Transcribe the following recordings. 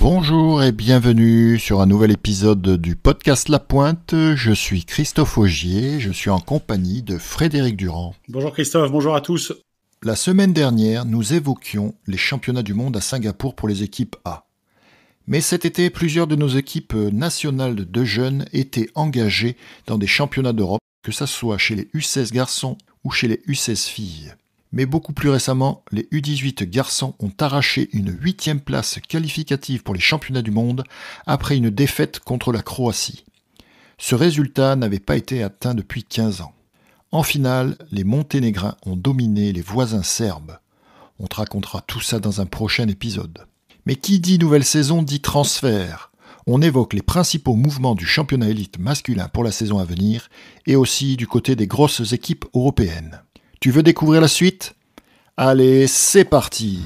Bonjour et bienvenue sur un nouvel épisode du podcast La Pointe. Je suis Christophe Augier, je suis en compagnie de Frédéric Durand. Bonjour Christophe, bonjour à tous. La semaine dernière, nous évoquions les championnats du monde à Singapour pour les équipes A. Mais cet été, plusieurs de nos équipes nationales de jeunes étaient engagées dans des championnats d'Europe, que ce soit chez les U16 garçons ou chez les U16 filles. Mais beaucoup plus récemment, les U18 garçons ont arraché une 8e place qualificative pour les championnats du monde après une défaite contre la Croatie. Ce résultat n'avait pas été atteint depuis 15 ans. En finale, les Monténégrins ont dominé les voisins serbes. On te racontera tout ça dans un prochain épisode. Mais qui dit nouvelle saison dit transfert. On évoque les principaux mouvements du championnat élite masculin pour la saison à venir et aussi du côté des grosses équipes européennes. Tu veux découvrir la suite ? Allez, c'est parti !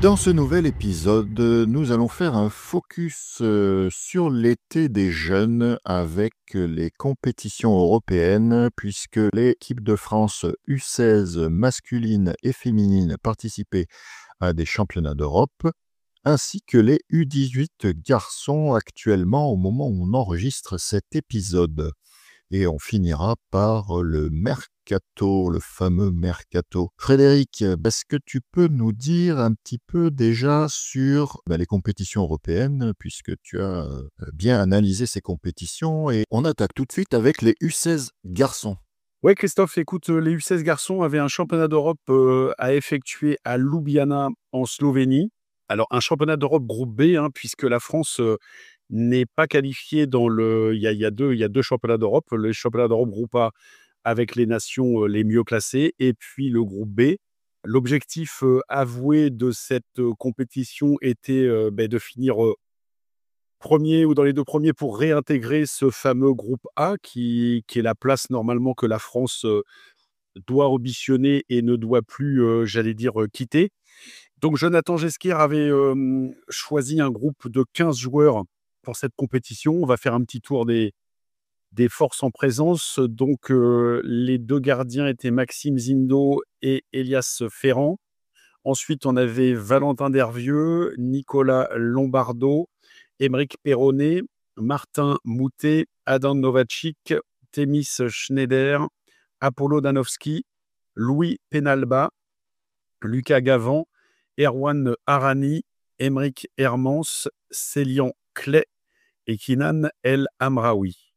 Dans ce nouvel épisode, nous allons faire un focus sur l'été des jeunes avec les compétitions européennes, puisque l'équipe de France U16 masculine et féminine participaient à des championnats d'Europe, ainsi que les U18 garçons actuellement au moment où on enregistre cet épisode. Et on finira par le mercato, le fameux mercato. Frédéric, est-ce que tu peux nous dire un petit peu déjà sur les compétitions européennes, puisque tu as bien analysé ces compétitions, et on attaque tout de suite avec les U16 garçons. Oui Christophe, écoute, les U16 garçons avaient un championnat d'Europe à effectuer à Ljubljana en Slovénie. Alors un championnat d'Europe groupe B, puisque la France n'est pas qualifiée dans le... Il y a deux championnats d'Europe, le championnat d'Europe groupe A avec les nations les mieux classées, et puis le groupe B. L'objectif avoué de cette compétition était de finir premier ou dans les deux premiers pour réintégrer ce fameux groupe A qui est la place normalement que la France doit ambitionner et ne doit plus, quitter. Donc Jonathan Gesquer avait choisi un groupe de 15 joueurs pour cette compétition. On va faire un petit tour des forces en présence. Donc les deux gardiens étaient Maxime Zindo et Elias Ferrand. Ensuite, on avait Valentin Dervieux, Nicolas Lombardo, Émeric Perronnet, Martin Moutet, Adam Novacic, Témis Schneider, Apollo Danowski, Louis Penalba, Lucas Gavant, Erwan Arani, Émeric Hermans, Célian Clay et Kinan El Amraoui.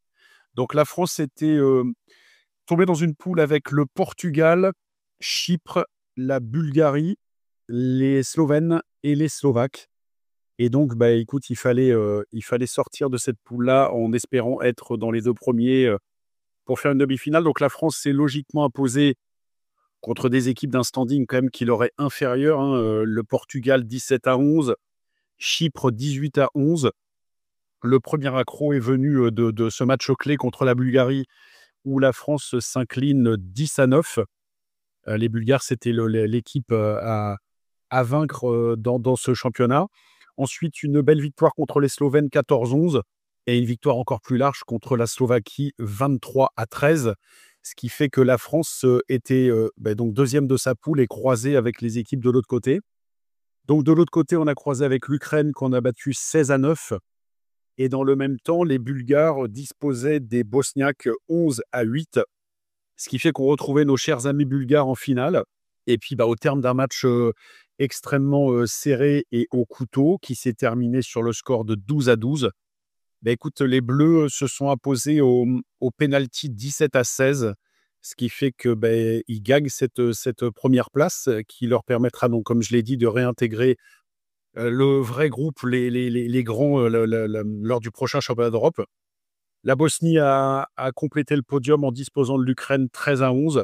Donc la France était tombée dans une poule avec le Portugal, Chypre, la Bulgarie, les Slovènes et les Slovaques. Et donc, écoute, il fallait sortir de cette poule-là en espérant être dans les deux premiers pour faire une demi-finale. Donc la France s'est logiquement imposée contre des équipes d'un standing quand même qui leur est inférieur. Le Portugal 17-11, Chypre 18-11. Le premier accro est venu de ce match clé contre la Bulgarie où la France s'incline 10-9. Les Bulgares, c'était l'équipe à vaincre dans ce championnat. Ensuite, une belle victoire contre les Slovènes 14-11 et une victoire encore plus large contre la Slovaquie 23-13. Ce qui fait que la France était donc deuxième de sa poule et croisée avec les équipes de l'autre côté. Donc de l'autre côté, on a croisé avec l'Ukraine qu'on a battu 16-9. Et dans le même temps, les Bulgares disposaient des Bosniaques 11-8. Ce qui fait qu'on retrouvait nos chers amis bulgares en finale. Et puis, au terme d'un match extrêmement serré et au couteau, qui s'est terminé sur le score de 12-12, écoute, les Bleus se sont imposés au pénalty 17-16, ce qui fait qu'ils gagnent cette première place qui leur permettra, donc, comme je l'ai dit, de réintégrer le vrai groupe, les grands, lors du prochain championnat d'Europe. La Bosnie a complété le podium en disposant de l'Ukraine 13-11.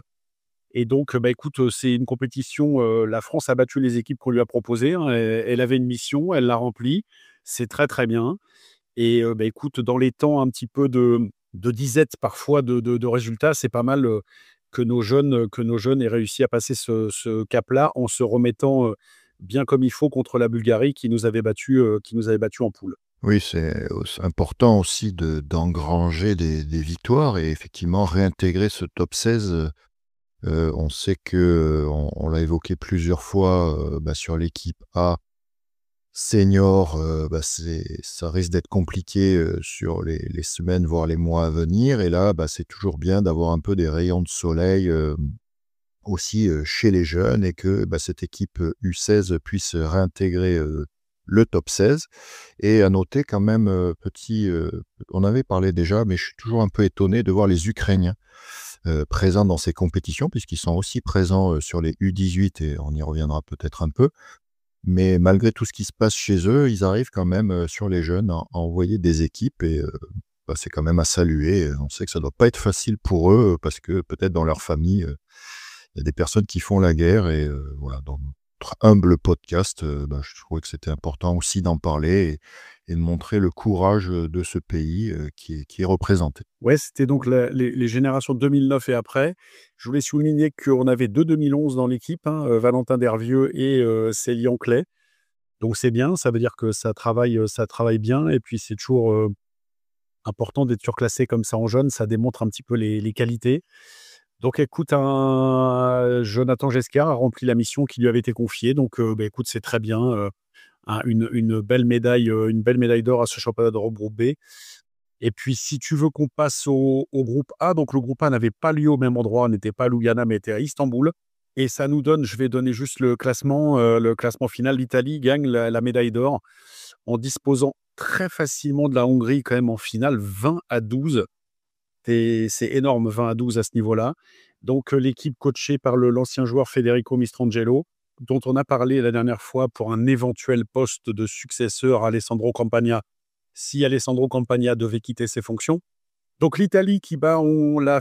Et donc, écoute, c'est une compétition. La France a battu les équipes qu'on lui a proposées. Elle avait une mission, elle l'a remplie. C'est très, très bien. Et écoute, dans les temps un petit peu de disette parfois de résultats, c'est pas mal que nos jeunes aient réussi à passer ce cap-là en se remettant bien comme il faut contre la Bulgarie qui nous avait battus en poule. Oui, c'est important aussi d'engranger des victoires et effectivement réintégrer ce top 16 On sait que, on l'a évoqué plusieurs fois, sur l'équipe A senior, ça risque d'être compliqué, sur les semaines, voire les mois à venir et là, c'est toujours bien d'avoir un peu des rayons de soleil, aussi, chez les jeunes et que, cette équipe, U16 puisse réintégrer, le top 16 et à noter quand même, on avait parlé déjà, mais je suis toujours un peu étonné de voir les Ukrainiens, présents dans ces compétitions puisqu'ils sont aussi présents, sur les U18 et on y reviendra peut-être un peu. Mais malgré tout ce qui se passe chez eux, ils arrivent quand même, sur les jeunes à envoyer des équipes et c'est quand même à saluer. On sait que ça doit pas être facile pour eux, parce que peut-être dans leur famille, il y a des personnes qui font la guerre et voilà, dans notre humble podcast, je trouvais que c'était important aussi d'en parler et de montrer le courage, de ce pays, qui est représenté. Ouais, c'était donc les générations 2009 et après. Je voulais souligner qu'on avait 2 2011 dans l'équipe, hein, Valentin Dervieux et Célian Clay. Donc c'est bien, ça veut dire que ça travaille bien et puis c'est toujours, important d'être surclassé comme ça en jeune, ça démontre un petit peu les qualités. Donc écoute, Jonathan Gescard a rempli la mission qui lui avait été confiée donc écoute, c'est très bien, une belle médaille d'or à ce championnat d'Europe groupe B. Et puis, si tu veux qu'on passe au groupe A, donc le groupe A n'avait pas lieu au même endroit, n'était pas à Ljubljana, mais était à Istanbul. Et ça nous donne, je vais donner juste le classement final. L'Italie gagne la médaille d'or en disposant très facilement de la Hongrie quand même en finale, 20-12. C'est énorme, 20-12 à ce niveau-là. Donc, l'équipe coachée par l'ancien joueur Federico Mistrangelo, dont on a parlé la dernière fois pour un éventuel poste de successeur à Alessandro Campagna, si Alessandro Campagna devait quitter ses fonctions. Donc l'Italie qui bat la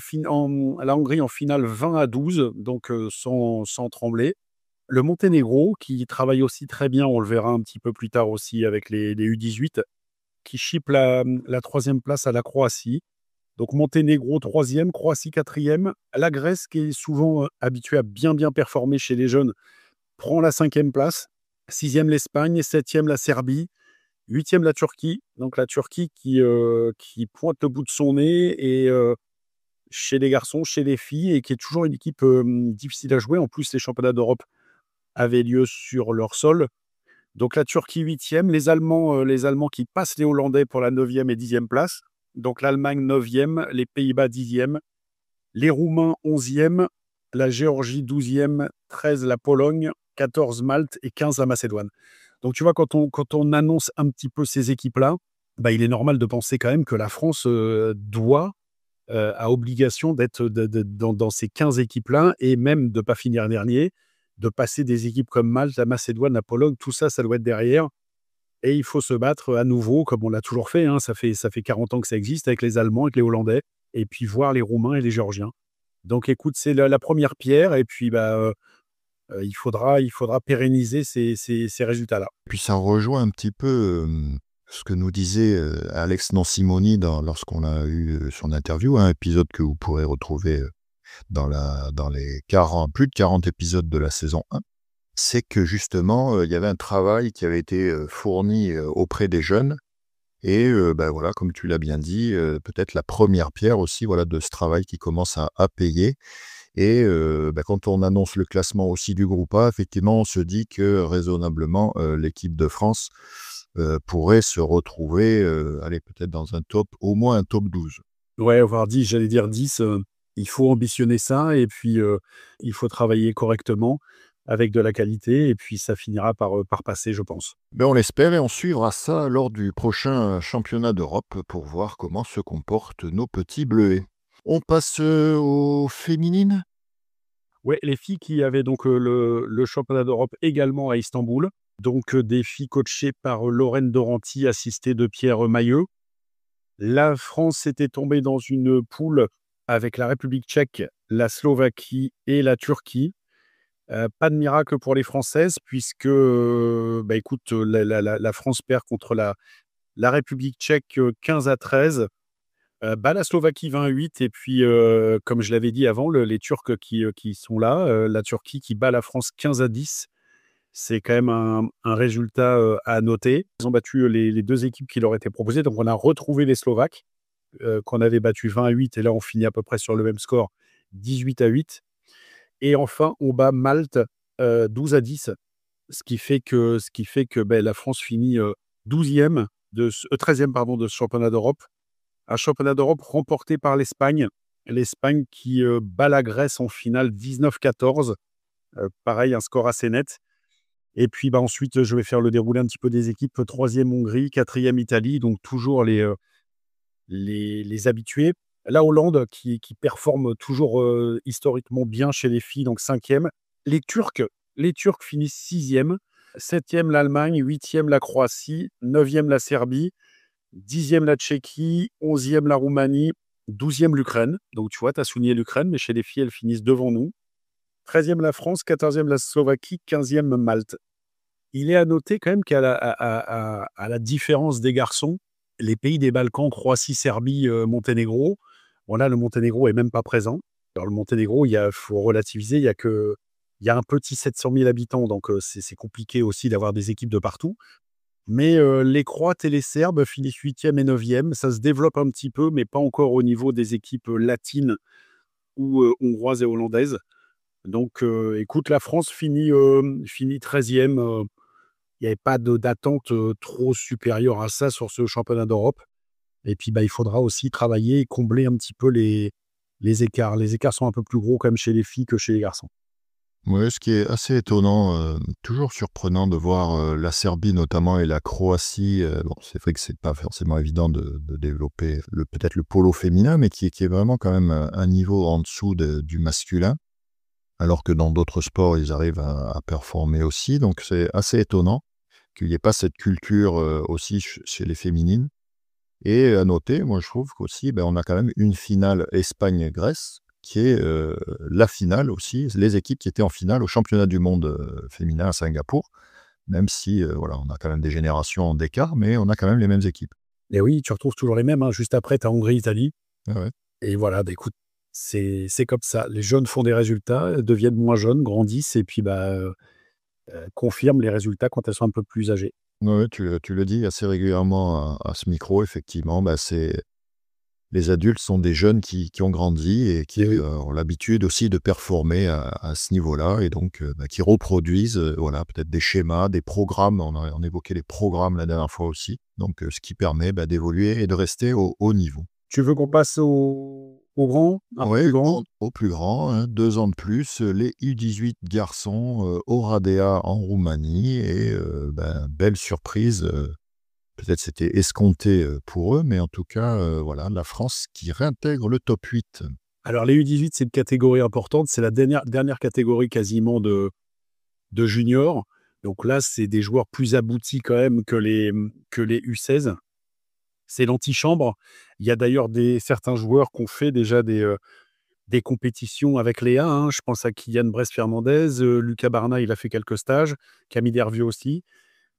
Hongrie en finale 20-12, donc sans trembler. Le Monténégro qui travaille aussi très bien, on le verra un petit peu plus tard aussi avec les U18, qui chipe la troisième place à la Croatie. Donc Monténégro troisième, Croatie quatrième. La Grèce, qui est souvent habituée à bien performer chez les jeunes, prend la cinquième place. Sixième l'Espagne, septième la Serbie, huitième la Turquie. Donc la Turquie qui pointe le bout de son nez et chez les garçons, chez les filles, et qui est toujours une équipe difficile à jouer. En plus, les championnats d'Europe avaient lieu sur leur sol. Donc la Turquie huitième, les Allemands qui passent les Hollandais pour la neuvième et dixième place. Donc l'Allemagne neuvième, les Pays-Bas dixième, les Roumains onzième, la Géorgie douzième, 13 la Pologne, 14 Malte et 15 la Macédoine. Donc tu vois, quand on annonce un petit peu ces équipes-là, il est normal de penser quand même que la France a obligation d'être dans ces 15 équipes-là et même de ne pas finir dernier, de passer des équipes comme Malte, la Macédoine, la Pologne, tout ça, ça doit être derrière. Et il faut se battre à nouveau, comme on l'a toujours fait, hein. Ça fait 40 ans que ça existe avec les Allemands, avec les Hollandais, et puis voir les Roumains et les Géorgiens. Donc écoute, c'est la première pierre, et puis il faudra pérenniser ces résultats-là. Puis ça rejoint un petit peu, ce que nous disait, Alex Nansimoni lorsqu'on a eu, son interview, un épisode que vous pourrez retrouver, dans les 40 plus de 40 épisodes de la saison 1. C'est que justement, il y avait un travail qui avait été, fourni, auprès des jeunes et voilà, comme tu l'as bien dit, peut-être la première pierre aussi, voilà, de ce travail qui commence à payer et quand on annonce le classement aussi du groupe A, effectivement, on se dit que raisonnablement, l'équipe de France, pourrait se retrouver, allez, peut-être dans un top, au moins un top 12. Ouais, voire 10, j'allais dire 10. Il faut ambitionner ça, et puis il faut travailler correctement avec de la qualité, et puis ça finira par passer, je pense. Ben, on l'espère et on suivra ça lors du prochain championnat d'Europe pour voir comment se comportent nos petits bleuets. On passe, aux féminines? Ouais, les filles qui avaient donc le championnat d'Europe également à Istanbul, donc des filles coachées par Lorraine Doranti, assistée de Pierre Mailleux. La France était tombée dans une poule avec la République tchèque, la Slovaquie et la Turquie. Pas de miracle pour les Françaises puisque, écoute, la France perd contre la République tchèque, 15-13. Bat la Slovaquie 20-8, et puis, comme je l'avais dit avant, les Turcs qui sont là, la Turquie qui bat la France 15-10. C'est quand même un résultat à noter. Ils ont battu les deux équipes qui leur étaient proposées. Donc on a retrouvé les Slovaques, qu'on avait battu 20-8, et là on finit à peu près sur le même score, 18-8. Et enfin, on bat Malte 12-10, ce qui fait que la France finit 12e 13e pardon, de ce championnat d'Europe. Un championnat d'Europe remporté par l'Espagne. L'Espagne qui bat la Grèce en finale 19-14. Pareil, un score assez net. Et puis ensuite, je vais faire le déroulé un petit peu des équipes. Troisième Hongrie, quatrième Italie, donc toujours les habitués. La Hollande qui performe toujours historiquement bien chez les filles, donc cinquième. Les Turcs finissent sixième. Septième l'Allemagne, huitième la Croatie, neuvième la Serbie, dixième la Tchéquie, onzième la Roumanie, douzième l'Ukraine. Donc tu vois, tu as souligné l'Ukraine, mais chez les filles, elles finissent devant nous. 13e la France, 14e la Slovaquie, 15e Malte. Il est à noter quand même à la différence des garçons, les pays des Balkans, Croatie, Serbie, Monténégro, bon là, le Monténégro est même pas présent. Alors le Monténégro, il faut relativiser, il y a un petit 700 000 habitants, donc c'est compliqué aussi d'avoir des équipes de partout. Mais les Croates et les Serbes finissent 8e et 9e. Ça se développe un petit peu, mais pas encore au niveau des équipes latines ou hongroises et hollandaises. Donc, écoute, la France finit 13e. Il n'y avait pas d'attente trop supérieure à ça sur ce championnat d'Europe. Et puis, il faudra aussi travailler et combler un petit peu les écarts. Les écarts sont un peu plus gros quand même chez les filles que chez les garçons. Ouais, ce qui est assez étonnant, toujours surprenant de voir la Serbie notamment et la Croatie. Bon, c'est vrai que c'est pas forcément évident de développer peut-être le polo féminin, mais qui est vraiment quand même un niveau en dessous du masculin, alors que dans d'autres sports, ils arrivent à performer aussi. Donc c'est assez étonnant qu'il n'y ait pas cette culture aussi chez les féminines. Et à noter, moi je trouve qu'aussi, on a quand même une finale Espagne-Grèce, qui est la finale aussi, les équipes qui étaient en finale au championnat du monde féminin à Singapour, même si voilà, on a quand même des générations d'écart, mais on a quand même les mêmes équipes. Et oui, tu retrouves toujours les mêmes, hein. Juste après, tu as Hongrie-Italie. Ah ouais. Et voilà, écoute, c'est comme ça. Les jeunes font des résultats, deviennent moins jeunes, grandissent et puis confirment les résultats quand elles sont un peu plus âgées. Ouais, tu le dis assez régulièrement à ce micro, effectivement, les adultes sont des jeunes qui ont grandi et qui Et oui. ont l'habitude aussi de performer à ce niveau-là et donc qui reproduisent voilà, peut-être des schémas, des programmes. On évoquait les programmes la dernière fois aussi, donc ce qui permet d'évoluer et de rester au haut niveau. Tu veux qu'on passe au grand, un peu Oui, plus grand? au plus grand, hein, 2 ans de plus, les U18 garçons, Oradea en Roumanie et belle surprise, peut-être c'était escompté, pour eux, mais en tout cas, voilà, la France qui réintègre le top 8. Alors les U18, c'est une catégorie importante, c'est la dernière catégorie quasiment de juniors. Donc là, c'est des joueurs plus aboutis quand même que les U16. C'est l'antichambre. Il y a d'ailleurs certains joueurs qui ont fait déjà des compétitions avec Léa, hein. Je pense à Kylian Brest-Fernandez, Lucas Barna, il a fait quelques stages, Camille Dervieux aussi.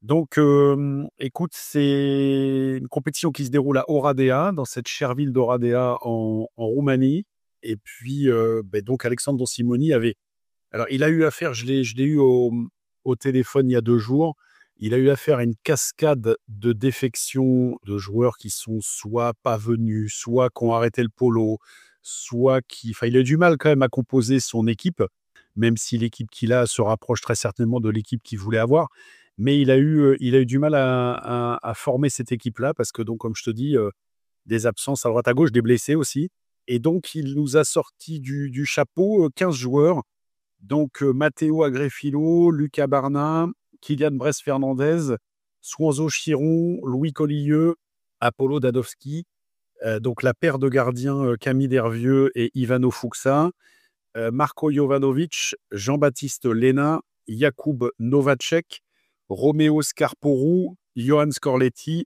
Donc, écoute, c'est une compétition qui se déroule à Oradea, dans cette chère ville d'Oradea en Roumanie. Et puis, donc Alexandre Don Simoni avait... Alors, il a eu affaire, je l'ai eu au téléphone il y a 2 jours, il a eu affaire à une cascade de défections de joueurs qui sont soit pas venus, soit qui ont arrêté le polo, soit qui... Enfin, il a eu du mal quand même à composer son équipe, même si l'équipe qu'il a se rapproche très certainement de l'équipe qu'il voulait avoir. Mais il a eu du mal à former cette équipe-là parce que, donc, comme je te dis, des absences à droite à gauche, des blessés aussi. Et donc, il nous a sorti du chapeau 15 joueurs. Donc, Matteo Agrefilo, Lucas Barna, Kylian Brest-Fernandez, Swanzo Chiron, Louis Collieux, Apollo Dadowski, donc la paire de gardiens Camille Dervieux et Ivano Fuxa, Marko Jovanovic, Jean-Baptiste Lena, Jakub Novacek, Romeo Scarporou, Johan Scorletti,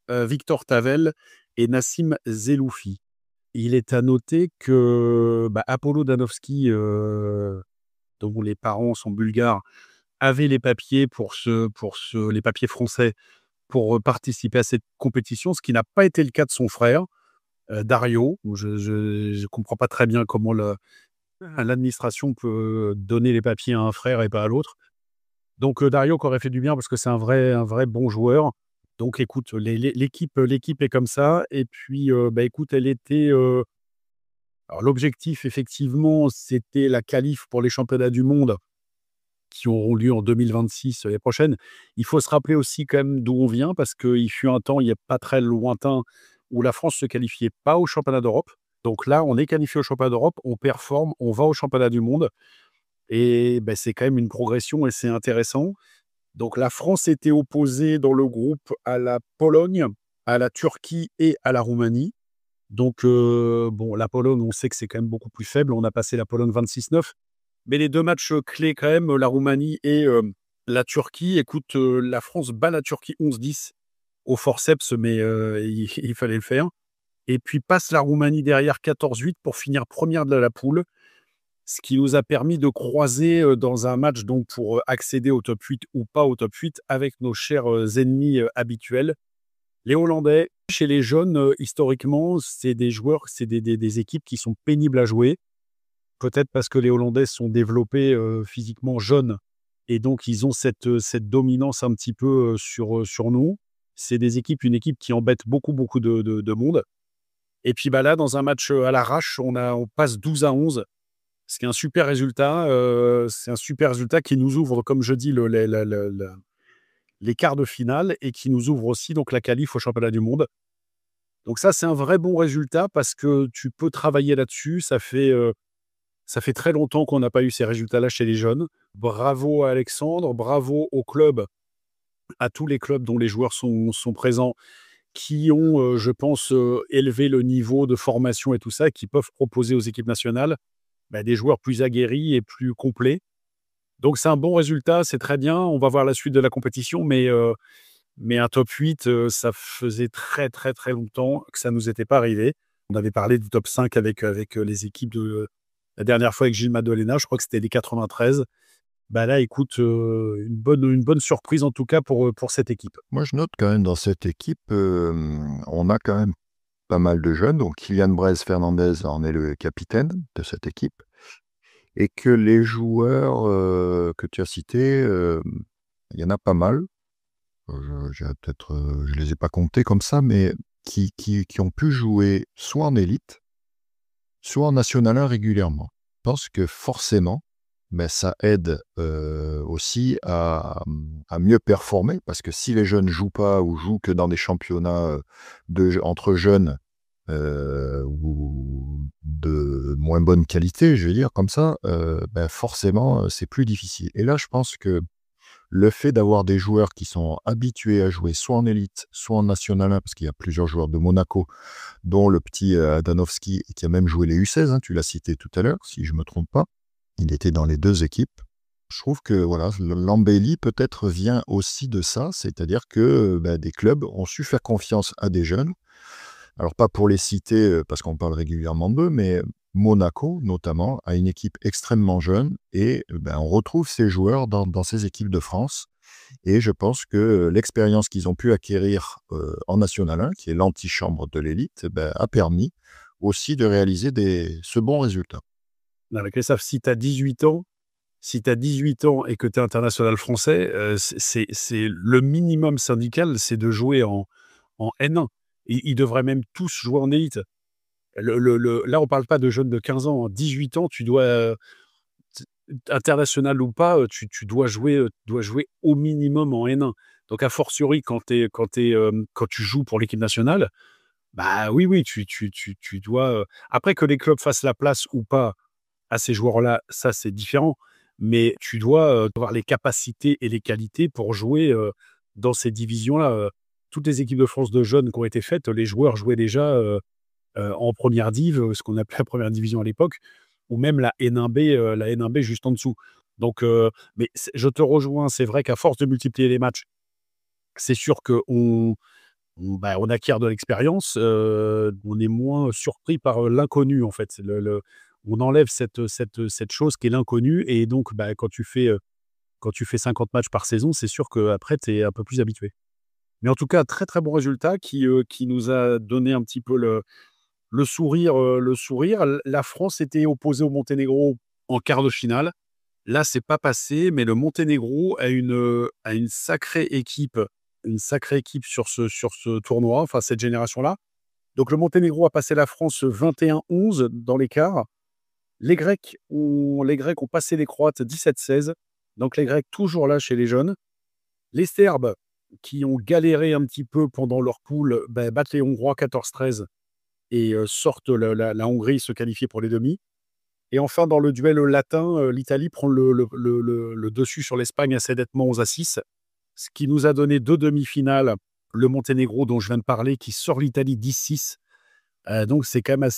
Victor Tavel et Nassim Zeloufi. Il est à noter que Apollo Danovski, dont les parents sont bulgares, avait les papiers les papiers français pour participer à cette compétition, ce qui n'a pas été le cas de son frère, Dario. Je ne comprends pas très bien comment l'administration peut donner les papiers à un frère et pas à l'autre. Donc Dario qui aurait fait du bien parce que c'est un vrai bon joueur. Donc écoute, l'équipe est comme ça. Et puis, écoute, elle était Alors l'objectif, effectivement, c'était la qualif pour les championnats du monde qui auront lieu en 2026, l'année prochaine. Il faut se rappeler aussi quand même d'où on vient, parce qu'il fut un temps, il n'y a pas très lointain, où la France se qualifiait pas au championnat d'Europe. Donc là, on est qualifié au championnat d'Europe, on performe, on va au championnat du monde. Et ben, c'est quand même une progression et c'est intéressant. Donc la France était opposée dans le groupe à la Pologne, à la Turquie et à la Roumanie. Donc bon, la Pologne, on sait que c'est quand même beaucoup plus faible. On a passé la Pologne 26-9. Mais les 2 matchs, clés quand même, la Roumanie et la Turquie. Écoute, la France bat la Turquie 11-10 au forceps, mais il fallait le faire. Et puis passe la Roumanie derrière 14-8 pour finir première de la poule, ce qui nous a permis de croiser, dans un match donc pour, accéder au top 8 ou pas au top 8 avec nos chers, ennemis, habituels. Les Hollandais, chez les jeunes, historiquement, c'est des joueurs, c'est des équipes qui sont pénibles à jouer. Peut-être parce que les Hollandais sont développés, physiquement jeunes et donc ils ont cette dominance un petit peu, sur nous. C'est une équipe qui embête beaucoup, beaucoup de monde et puis, bah, là, dans un match, à l'arrache, on passe 12-11, ce qui est un super résultat, c'est un super résultat qui nous ouvre, comme je dis, les quarts de finale et qui nous ouvre aussi donc la qualif au championnat du monde. Donc ça, c'est un vrai bon résultat parce que tu peux travailler là-dessus. Ça fait très longtemps qu'on n'a pas eu ces résultats-là chez les jeunes. Bravo à Alexandre, bravo au club, à tous les clubs dont les joueurs sont présents, qui ont, je pense, élevé le niveau de formation et tout ça, qui peuvent proposer aux équipes nationales, bah, des joueurs plus aguerris et plus complets. Donc c'est un bon résultat, c'est très bien. On va voir la suite de la compétition, mais un top 8, ça faisait très, très, très longtemps que ça ne nous était pas arrivé. On avait parlé du top 5 avec les équipes de la dernière fois avec Gilles Madolena, je crois que c'était les 93. Bah là, écoute, une bonne surprise en tout cas pour cette équipe. Moi, je note quand même dans cette équipe, on a quand même pas mal de jeunes. Donc, Kylian Blaise Fernandez en est le capitaine de cette équipe. Et que les joueurs que tu as cités, il y en a pas mal. Je les ai pas comptés comme ça, mais qui ont pu jouer soit en élite, soit en National 1 régulièrement. Je pense que forcément, ben, ça aide aussi à mieux performer, parce que si les jeunes ne jouent pas ou jouent que dans des championnats entre jeunes ou de moins bonne qualité, je veux dire, comme ça, ben forcément, c'est plus difficile. Et là, je pense que le fait d'avoir des joueurs qui sont habitués à jouer soit en élite, soit en National 1, parce qu'il y a plusieurs joueurs de Monaco, dont le petit Adanovski, qui a même joué les U16, hein, tu l'as cité tout à l'heure, si je ne me trompe pas. Il était dans les 2 équipes. Je trouve que voilà, l'embellie peut-être vient aussi de ça, c'est-à-dire que des clubs ont su faire confiance à des jeunes. Alors pas pour les citer, parce qu'on parle régulièrement d'eux, mais Monaco, notamment, a une équipe extrêmement jeune et on retrouve ces joueurs dans ces équipes de France. Et je pense que l'expérience qu'ils ont pu acquérir en National 1, qui est l'antichambre de l'élite, a permis aussi de réaliser ce bon résultat. Avec les SAF, si tu as 18 ans, et que tu es international français, c'est le minimum syndical, c'est de jouer en N1. Ils devraient même tous jouer en élite. Là, on parle pas de jeunes de 15 ans. 18 ans, tu dois, international ou pas, tu dois jouer au minimum en N1. Donc, a fortiori, quand tu joues pour l'équipe nationale, bah oui, oui, tu dois. Après que les clubs fassent la place ou pas à ces joueurs-là, ça, c'est différent. Mais tu dois avoir les capacités et les qualités pour jouer dans ces divisions-là. Toutes les équipes de France de jeunes qui ont été faites, les joueurs jouaient déjà en première div, ce qu'on appelait la première division à l'époque, ou même la N1B juste en dessous. Donc, mais je te rejoins, c'est vrai qu'à force de multiplier les matchs, c'est sûr on acquiert de l'expérience, on est moins surpris par l'inconnu en fait. On enlève cette chose qui est l'inconnu et donc quand tu fais 50 matchs par saison, c'est sûr qu'après tu es un peu plus habitué. Mais en tout cas, très, très bon résultat qui nous a donné un petit peu le sourire, le sourire. La France était opposée au Monténégro en quart de finale. Là, c'est pas passé, mais le Monténégro a une sacrée équipe sur ce tournoi, enfin cette génération-là. Donc le Monténégro a passé la France 21-11 dans l'écart. Les Grecs ont passé les Croates 17-16. Donc les Grecs toujours là chez les jeunes. Les Serbes, qui ont galéré un petit peu pendant leur poule, battent les Hongrois 14-13 et sortent la Hongrie se qualifier pour les demi. Et enfin, dans le duel latin, l'Italie prend le dessus sur l'Espagne assez nettement 11-6, ce qui nous a donné 2 demi-finales. Le Monténégro, dont je viens de parler, qui sort l'Italie 10-6. Donc c'est quand même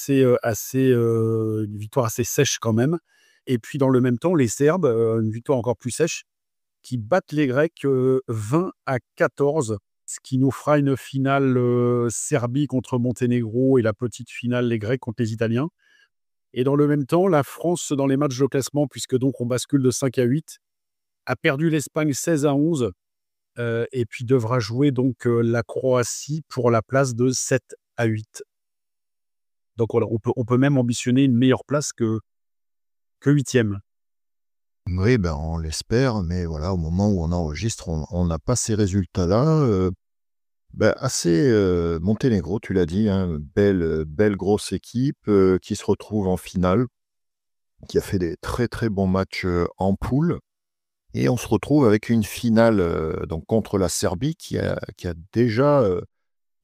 une victoire assez sèche quand même. Et puis dans le même temps, les Serbes, une victoire encore plus sèche, qui battent les Grecs 20-14, ce qui nous fera une finale Serbie contre Monténégro et la petite finale les Grecs contre les Italiens. Et dans le même temps, la France, dans les matchs de classement, puisque donc on bascule de 5-8, a perdu l'Espagne 16-11 et puis devra jouer donc la Croatie pour la place de 7-8. Donc voilà, on peut même ambitionner une meilleure place que 8e. Oui, ben, on l'espère, mais voilà, au moment où on enregistre, on n'a pas ces résultats-là. Monténégro, tu l'as dit, hein, belle grosse équipe qui se retrouve en finale, qui a fait des très très bons matchs en poule. Et on se retrouve avec une finale donc contre la Serbie qui a déjà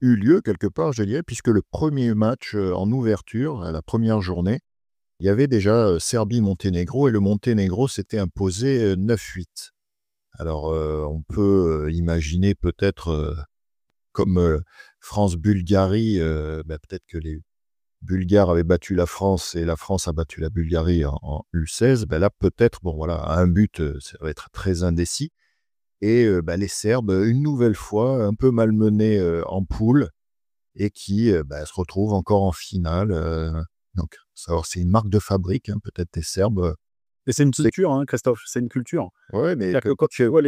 eu lieu quelque part, je dirais, puisque le premier match en ouverture, à la première journée, il y avait déjà Serbie-Monténégro et le Monténégro s'était imposé 9-8. Alors, on peut imaginer peut-être, comme France-Bulgarie, peut-être que les Bulgares avaient battu la France et la France a battu la Bulgarie en U16. Là, peut-être, bon voilà, à un but, ça va être très indécis. Et les Serbes, une nouvelle fois, un peu malmenés en poule et qui se retrouvent encore en finale. Donc, c'est une marque de fabrique, hein, peut-être des Serbes. Et c'est une culture, hein, Christophe, c'est une culture. Oui, mais C'est-à-dire que quand tu vois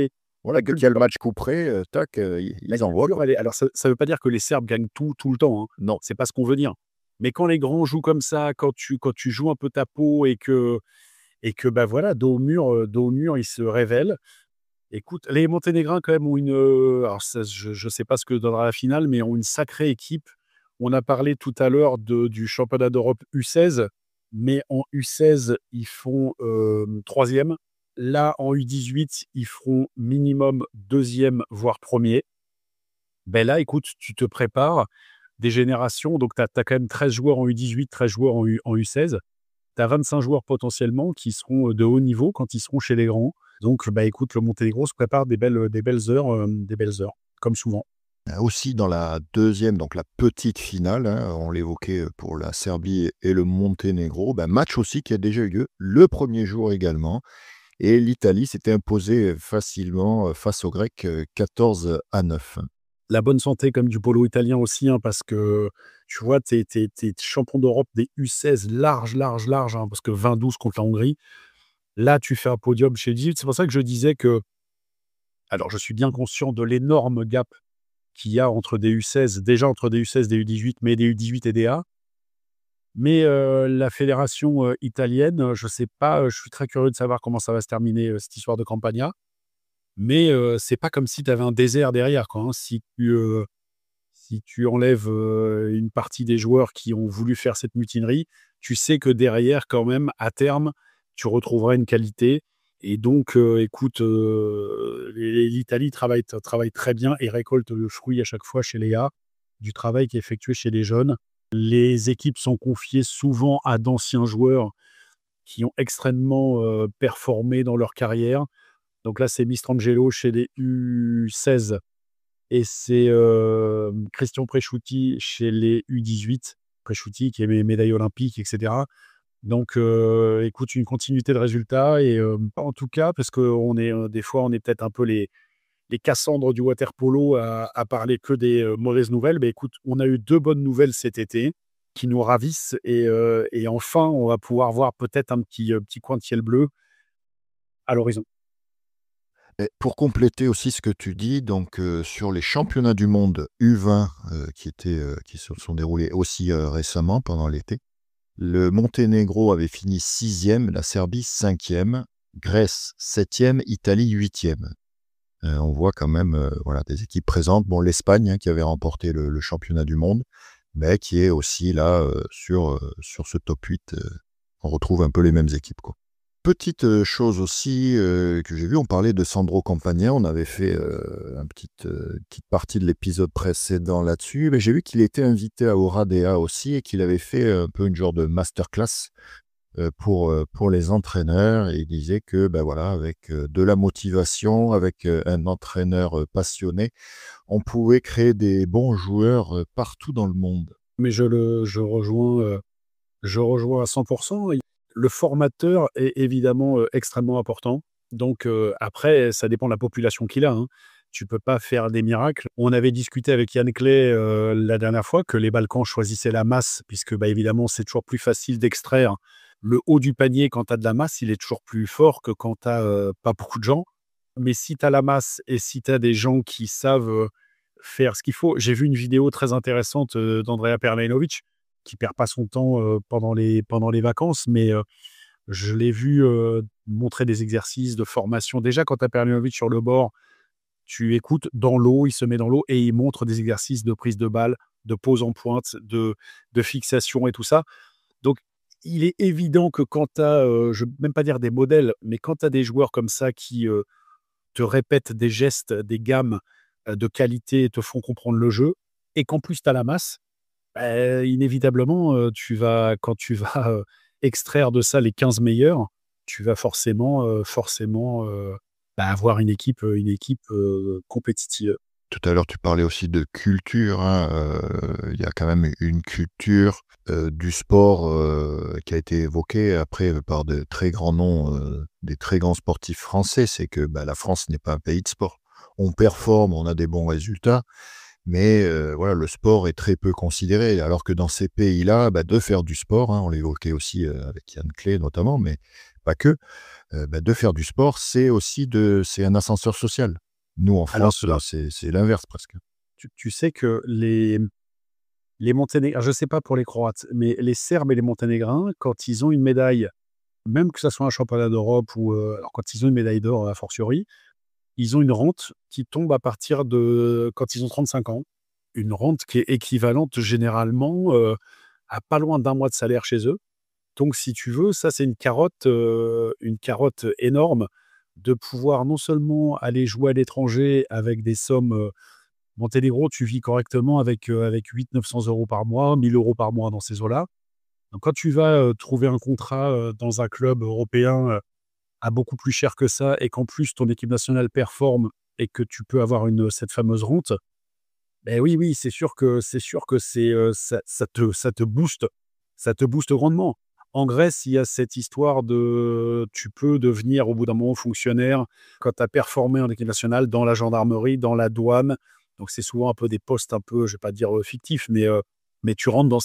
voilà, dès qu'il y a le match couperé, tac, ils envoient. alors ça ne veut pas dire que les Serbes gagnent tout le temps, hein. Non. C'est pas ce qu'on veut dire. Mais quand les grands jouent comme ça, quand tu joues un peu ta peau et que voilà, dos au mur, ils se révèlent. Écoute, les Monténégrins quand même ont alors ça, je sais pas ce que donnera la finale, mais ont une sacrée équipe. On a parlé tout à l'heure du championnat d'Europe U16, mais en U16, ils font 3e. Là, en U18, ils feront minimum 2e, voire 1er. Là, écoute, tu te prépares des générations. Donc, tu as quand même 13 joueurs en U18, 13 joueurs en U16. Tu as 25 joueurs potentiellement qui seront de haut niveau quand ils seront chez les grands. Donc, écoute, le Monténégro se prépare des belles heures, comme souvent. Aussi dans la deuxième, donc la petite finale, hein, on l'évoquait pour la Serbie et le Monténégro, match aussi qui a déjà eu lieu le premier jour également. Et l'Italie s'était imposée facilement face aux Grecs 14-9. La bonne santé comme du polo italien aussi, hein, parce que tu vois, tu es champion d'Europe des U16 large, hein, parce que 20-12 contre la Hongrie. Là, tu fais un podium chez 18. C'est pour ça que je disais que, alors je suis bien conscient de l'énorme gap qu'il y a entre des U16, déjà entre des U16 et des U18, mais des U18 et des A. Mais la fédération italienne, je sais pas, je suis très curieux de savoir comment ça va se terminer, cette histoire de Campania. Mais c'est pas comme si tu avais un désert derrière, quoi, hein. Si tu enlèves une partie des joueurs qui ont voulu faire cette mutinerie, tu sais que derrière, quand même, à terme, tu retrouveras une qualité. Et donc, écoute, l'Italie travaille très bien et récolte le fruit à chaque fois chez les A du travail qui est effectué chez les jeunes. Les équipes sont confiées souvent à d'anciens joueurs qui ont extrêmement performé dans leur carrière. Donc là, c'est Mistrangelo chez les U16 et c'est Christian Presciutti chez les U18. Presciutti qui est médaille olympique, etc. Donc, écoute, une continuité de résultats et en tout cas, parce qu'on est des fois, on est peut-être un peu les Cassandres du water-polo à parler que des mauvaises nouvelles. Écoute, on a eu 2 bonnes nouvelles cet été qui nous ravissent et enfin, on va pouvoir voir peut-être un petit coin de ciel bleu à l'horizon. Et pour compléter aussi ce que tu dis, donc sur les championnats du monde U20 qui se sont déroulés aussi récemment pendant l'été, le Monténégro avait fini 6e, la Serbie 5e, Grèce 7e, Italie 8e. On voit quand même voilà, des équipes présentes. Bon, l'Espagne qui avait remporté le championnat du monde, mais qui est aussi là sur ce top 8. On retrouve un peu les mêmes équipes, quoi. Petite chose aussi que j'ai vu, on parlait de Sandro Campagna, on avait fait petite partie de l'épisode précédent là-dessus, mais j'ai vu qu'il était invité à Oradea aussi et qu'il avait fait un peu une genre de masterclass pour les entraîneurs, et il disait que ben voilà, avec de la motivation, avec un entraîneur passionné, on pouvait créer des bons joueurs partout dans le monde. Mais je rejoins à 100%. Le formateur est évidemment extrêmement important. Donc après, ça dépend de la population qu'il a, hein. Tu peux pas faire des miracles. On avait discuté avec Yann Clay la dernière fois que les Balkans choisissaient la masse, puisque bah, évidemment, c'est toujours plus facile d'extraire le haut du panier quand tu as de la masse. Il est toujours plus fort que quand tu n'as pas beaucoup de gens. Mais si tu as la masse et si tu as des gens qui savent faire ce qu'il faut. J'ai vu une vidéo très intéressante d'Andrea Perlainovic, qui perd pas son temps pendant les vacances, mais je l'ai vu montrer des exercices de formation. Déjà, quand tu as Perlainovic sur le bord, tu écoutes dans l'eau, il se met dans l'eau et il montre des exercices de prise de balle, de pose en pointe, de fixation et tout ça. Donc, il est évident que quand tu as, je ne veux même pas dire des modèles, mais quand tu as des joueurs comme ça qui te répètent des gestes, des gammes de qualité, te font comprendre le jeu, et qu'en plus tu as la masse, inévitablement, quand tu vas extraire de ça les 15 meilleurs, tu vas forcément avoir une équipe compétitive. Tout à l'heure, tu parlais aussi de culture, hein, il y a quand même une culture du sport qui a été évoquée après par de très grands noms, des très grands sportifs français. C'est que bah, la France n'est pas un pays de sport. On performe, on a des bons résultats, mais voilà, le sport est très peu considéré. Alors que dans ces pays-là, bah, de faire du sport, hein, on l'évoquait aussi avec Yann Clay notamment, mais pas que, bah, de faire du sport, c'est un ascenseur social. Nous, en Alors, France, c'est l'inverse presque. tu sais que les Monténégrins, je ne sais pas pour les Croates, mais les Serbes et les Monténégrins, quand ils ont une médaille, même que ça soit un championnat d'Europe ou alors quand ils ont une médaille d'or a fortiori, ils ont une rente qui tombe à partir de quand ils ont 35 ans. Une rente qui est équivalente généralement à pas loin d'un mois de salaire chez eux. Donc si tu veux, ça c'est une carotte énorme de pouvoir non seulement aller jouer à l'étranger avec des sommes, Monténégro, tu vis correctement avec 800-900 € par mois, 1 000 € par mois dans ces eaux-là. Donc quand tu vas trouver un contrat dans un club européen à beaucoup plus cher que ça, et qu'en plus ton équipe nationale performe et que tu peux avoir cette fameuse rente, ben oui, oui, c'est sûr que ça te booste grandement. En Grèce, il y a cette histoire de tu peux devenir au bout d'un moment fonctionnaire quand tu as performé en équipe nationale dans la gendarmerie, dans la douane. Donc c'est souvent un peu des postes un peu, je vais pas dire fictifs, mais tu rentres dans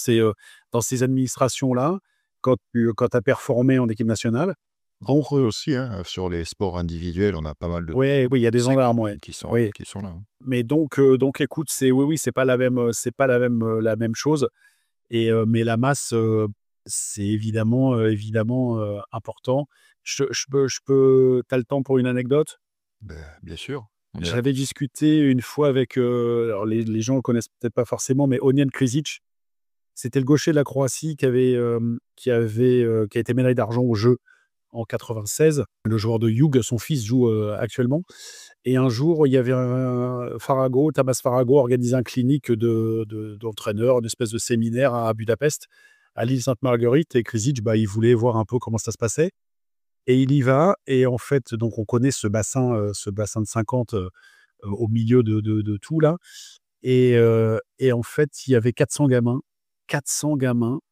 ces administrations-là quand tu as performé en équipe nationale. Bon, eux aussi, hein, sur les sports individuels, on a pas mal de Ouais, oui, il y a des gendarmes, ouais. Oui. qui sont là, hein. Mais donc écoute, oui, c'est pas la même chose. Mais la masse, c'est évidemment important. T'as le temps pour une anecdote? Ben, bien sûr, on est là. J'avais discuté une fois avec, alors les gens le connaissent peut-être pas forcément, mais Ognjen Križić, c'était le gaucher de la Croatie qui a été médaille d'argent aux Jeux en 96. Le joueur de Hughes, son fils joue actuellement. Et un jour, il y avait Tamas Farago organisait un clinique d'entraîneur, une espèce de séminaire à Budapest, à l'île Sainte-Marguerite. Et Križić, bah, il voulait voir un peu comment ça se passait. Et il y va. Et en fait, donc on connaît ce bassin de 50 au milieu de tout là. Et en fait, il y avait 400 gamins,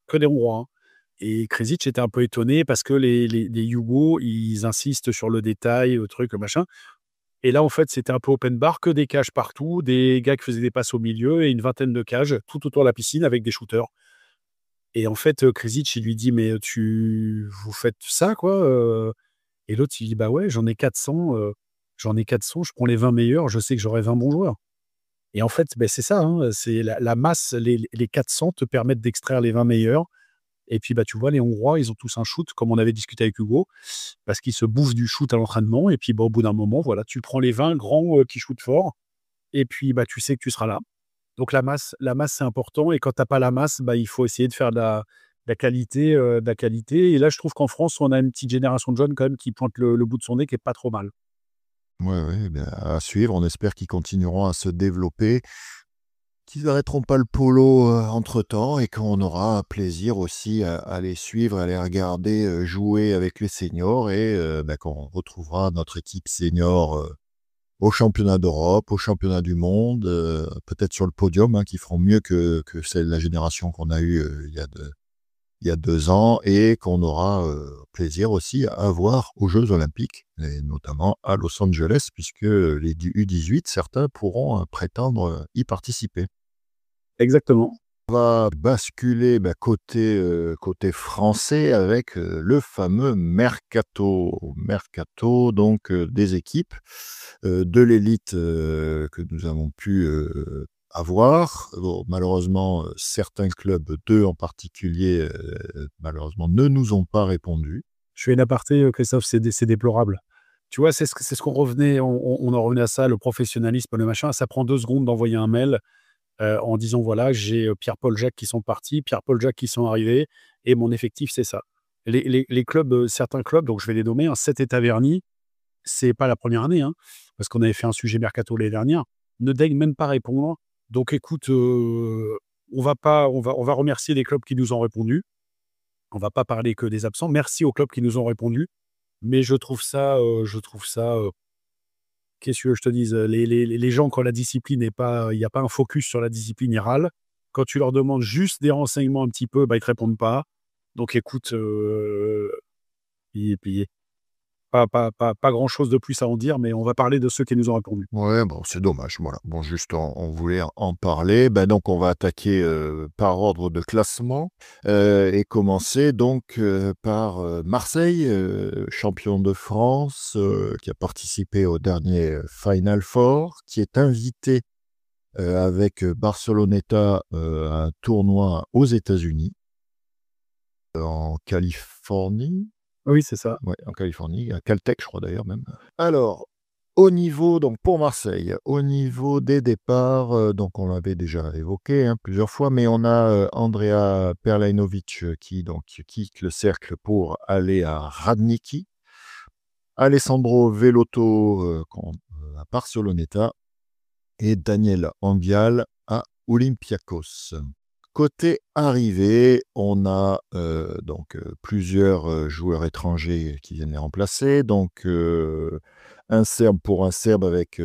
que des Hongrois, hein. Et Križić était un peu étonné parce que les Yougos, ils insistent sur le détail, le truc, le machin. Et là, en fait, c'était un peu open bar, que des cages partout, des gars qui faisaient des passes au milieu et une vingtaine de cages tout autour de la piscine avec des shooters. Et en fait, Križić, il lui dit: «Mais vous faites ça, quoi?» Et l'autre, il dit: «Bah ouais, j'en ai 400, je prends les 20 meilleurs, je sais que j'aurai 20 bons joueurs». Et en fait, c'est ça, hein, c'est la masse, les 400 te permettent d'extraire les 20 meilleurs. Et puis, bah, tu vois, les Hongrois, ils ont tous un shoot, comme on avait discuté avec Hugo, parce qu'ils se bouffent du shoot à l'entraînement. Et puis, bah, au bout d'un moment, voilà, tu prends les 20 grands qui shootent fort. Et puis, bah, tu sais que tu seras là. Donc la masse, c'est important et quand tu as pas la masse, bah, il faut essayer de faire de la qualité et là, je trouve qu'en France, on a une petite génération de jeunes quand même qui pointe le bout de son nez qui est pas trop mal. Ouais, ouais, ben, à suivre. On espère qu'ils continueront à se développer, qu'ils n'arrêteront pas le polo entre-temps et qu'on aura plaisir aussi à les suivre, à les regarder jouer avec les seniors et ben, qu'on retrouvera notre équipe senior au championnat d'Europe, au championnat du monde, peut-être sur le podium, hein, qui feront mieux que celle de la génération qu'on a eue il y a 2 ans et qu'on aura plaisir aussi à voir aux Jeux Olympiques, et notamment à Los Angeles, puisque les U18, certains pourront prétendre y participer. Exactement. On va basculer côté français avec le fameux mercato. Mercato, donc des équipes de l'élite que nous avons pu avoir. Bon, malheureusement, certains clubs, 2 en particulier, malheureusement, ne nous ont pas répondu. Je fais une aparté, Christophe, c'est déplorable. Tu vois, c'est ce qu'on revenait on en revenait à ça, le professionnalisme, le machin. Ça prend 2 secondes d'envoyer un mail, en disant: «Voilà, j'ai, Pierre-Paul Jacques qui sont partis, Pierre-Paul Jacques qui sont arrivés et mon effectif, c'est ça». Les clubs, certains clubs, donc je vais les nommer, hein, 7 et Taverny, c'est pas la première année, hein, parce qu'on avait fait un sujet mercato l'année dernière, ne daignent même pas répondre. Donc écoute, on va remercier les clubs qui nous ont répondu. On va pas parler que des absents. Merci aux clubs qui nous ont répondu, mais je trouve ça, qu'est-ce que tu veux que je te dise? Les gens, quand la discipline n'est pas il y a pas un focus sur la discipline, ils râlent. Quand tu leur demandes juste des renseignements un petit peu, bah, ils te répondent pas. Donc écoute, puis pas grand-chose de plus à en dire, mais on va parler de ceux qui nous ont répondu. Ouais, bon, c'est dommage, voilà. Bon, juste, on voulait en parler. Ben, donc, on va attaquer par ordre de classement et commencer donc par Marseille, champion de France, qui a participé au dernier Final Four, qui est invité avec Barceloneta à un tournoi aux États-Unis, en Californie. Oui, c'est ça. Ouais, en Californie, à Caltech, je crois d'ailleurs même. Alors, au niveau, donc pour Marseille, au niveau des départs, donc on l'avait déjà évoqué hein, plusieurs fois, mais on a Andrea Perlainovic qui quitte le cercle pour aller à Radniki, Alessandro Velotto à Barceloneta et Daniel Anguial à Olympiakos. Côté arrivée, on a plusieurs joueurs étrangers qui viennent les remplacer. Donc, un Serbe pour un Serbe avec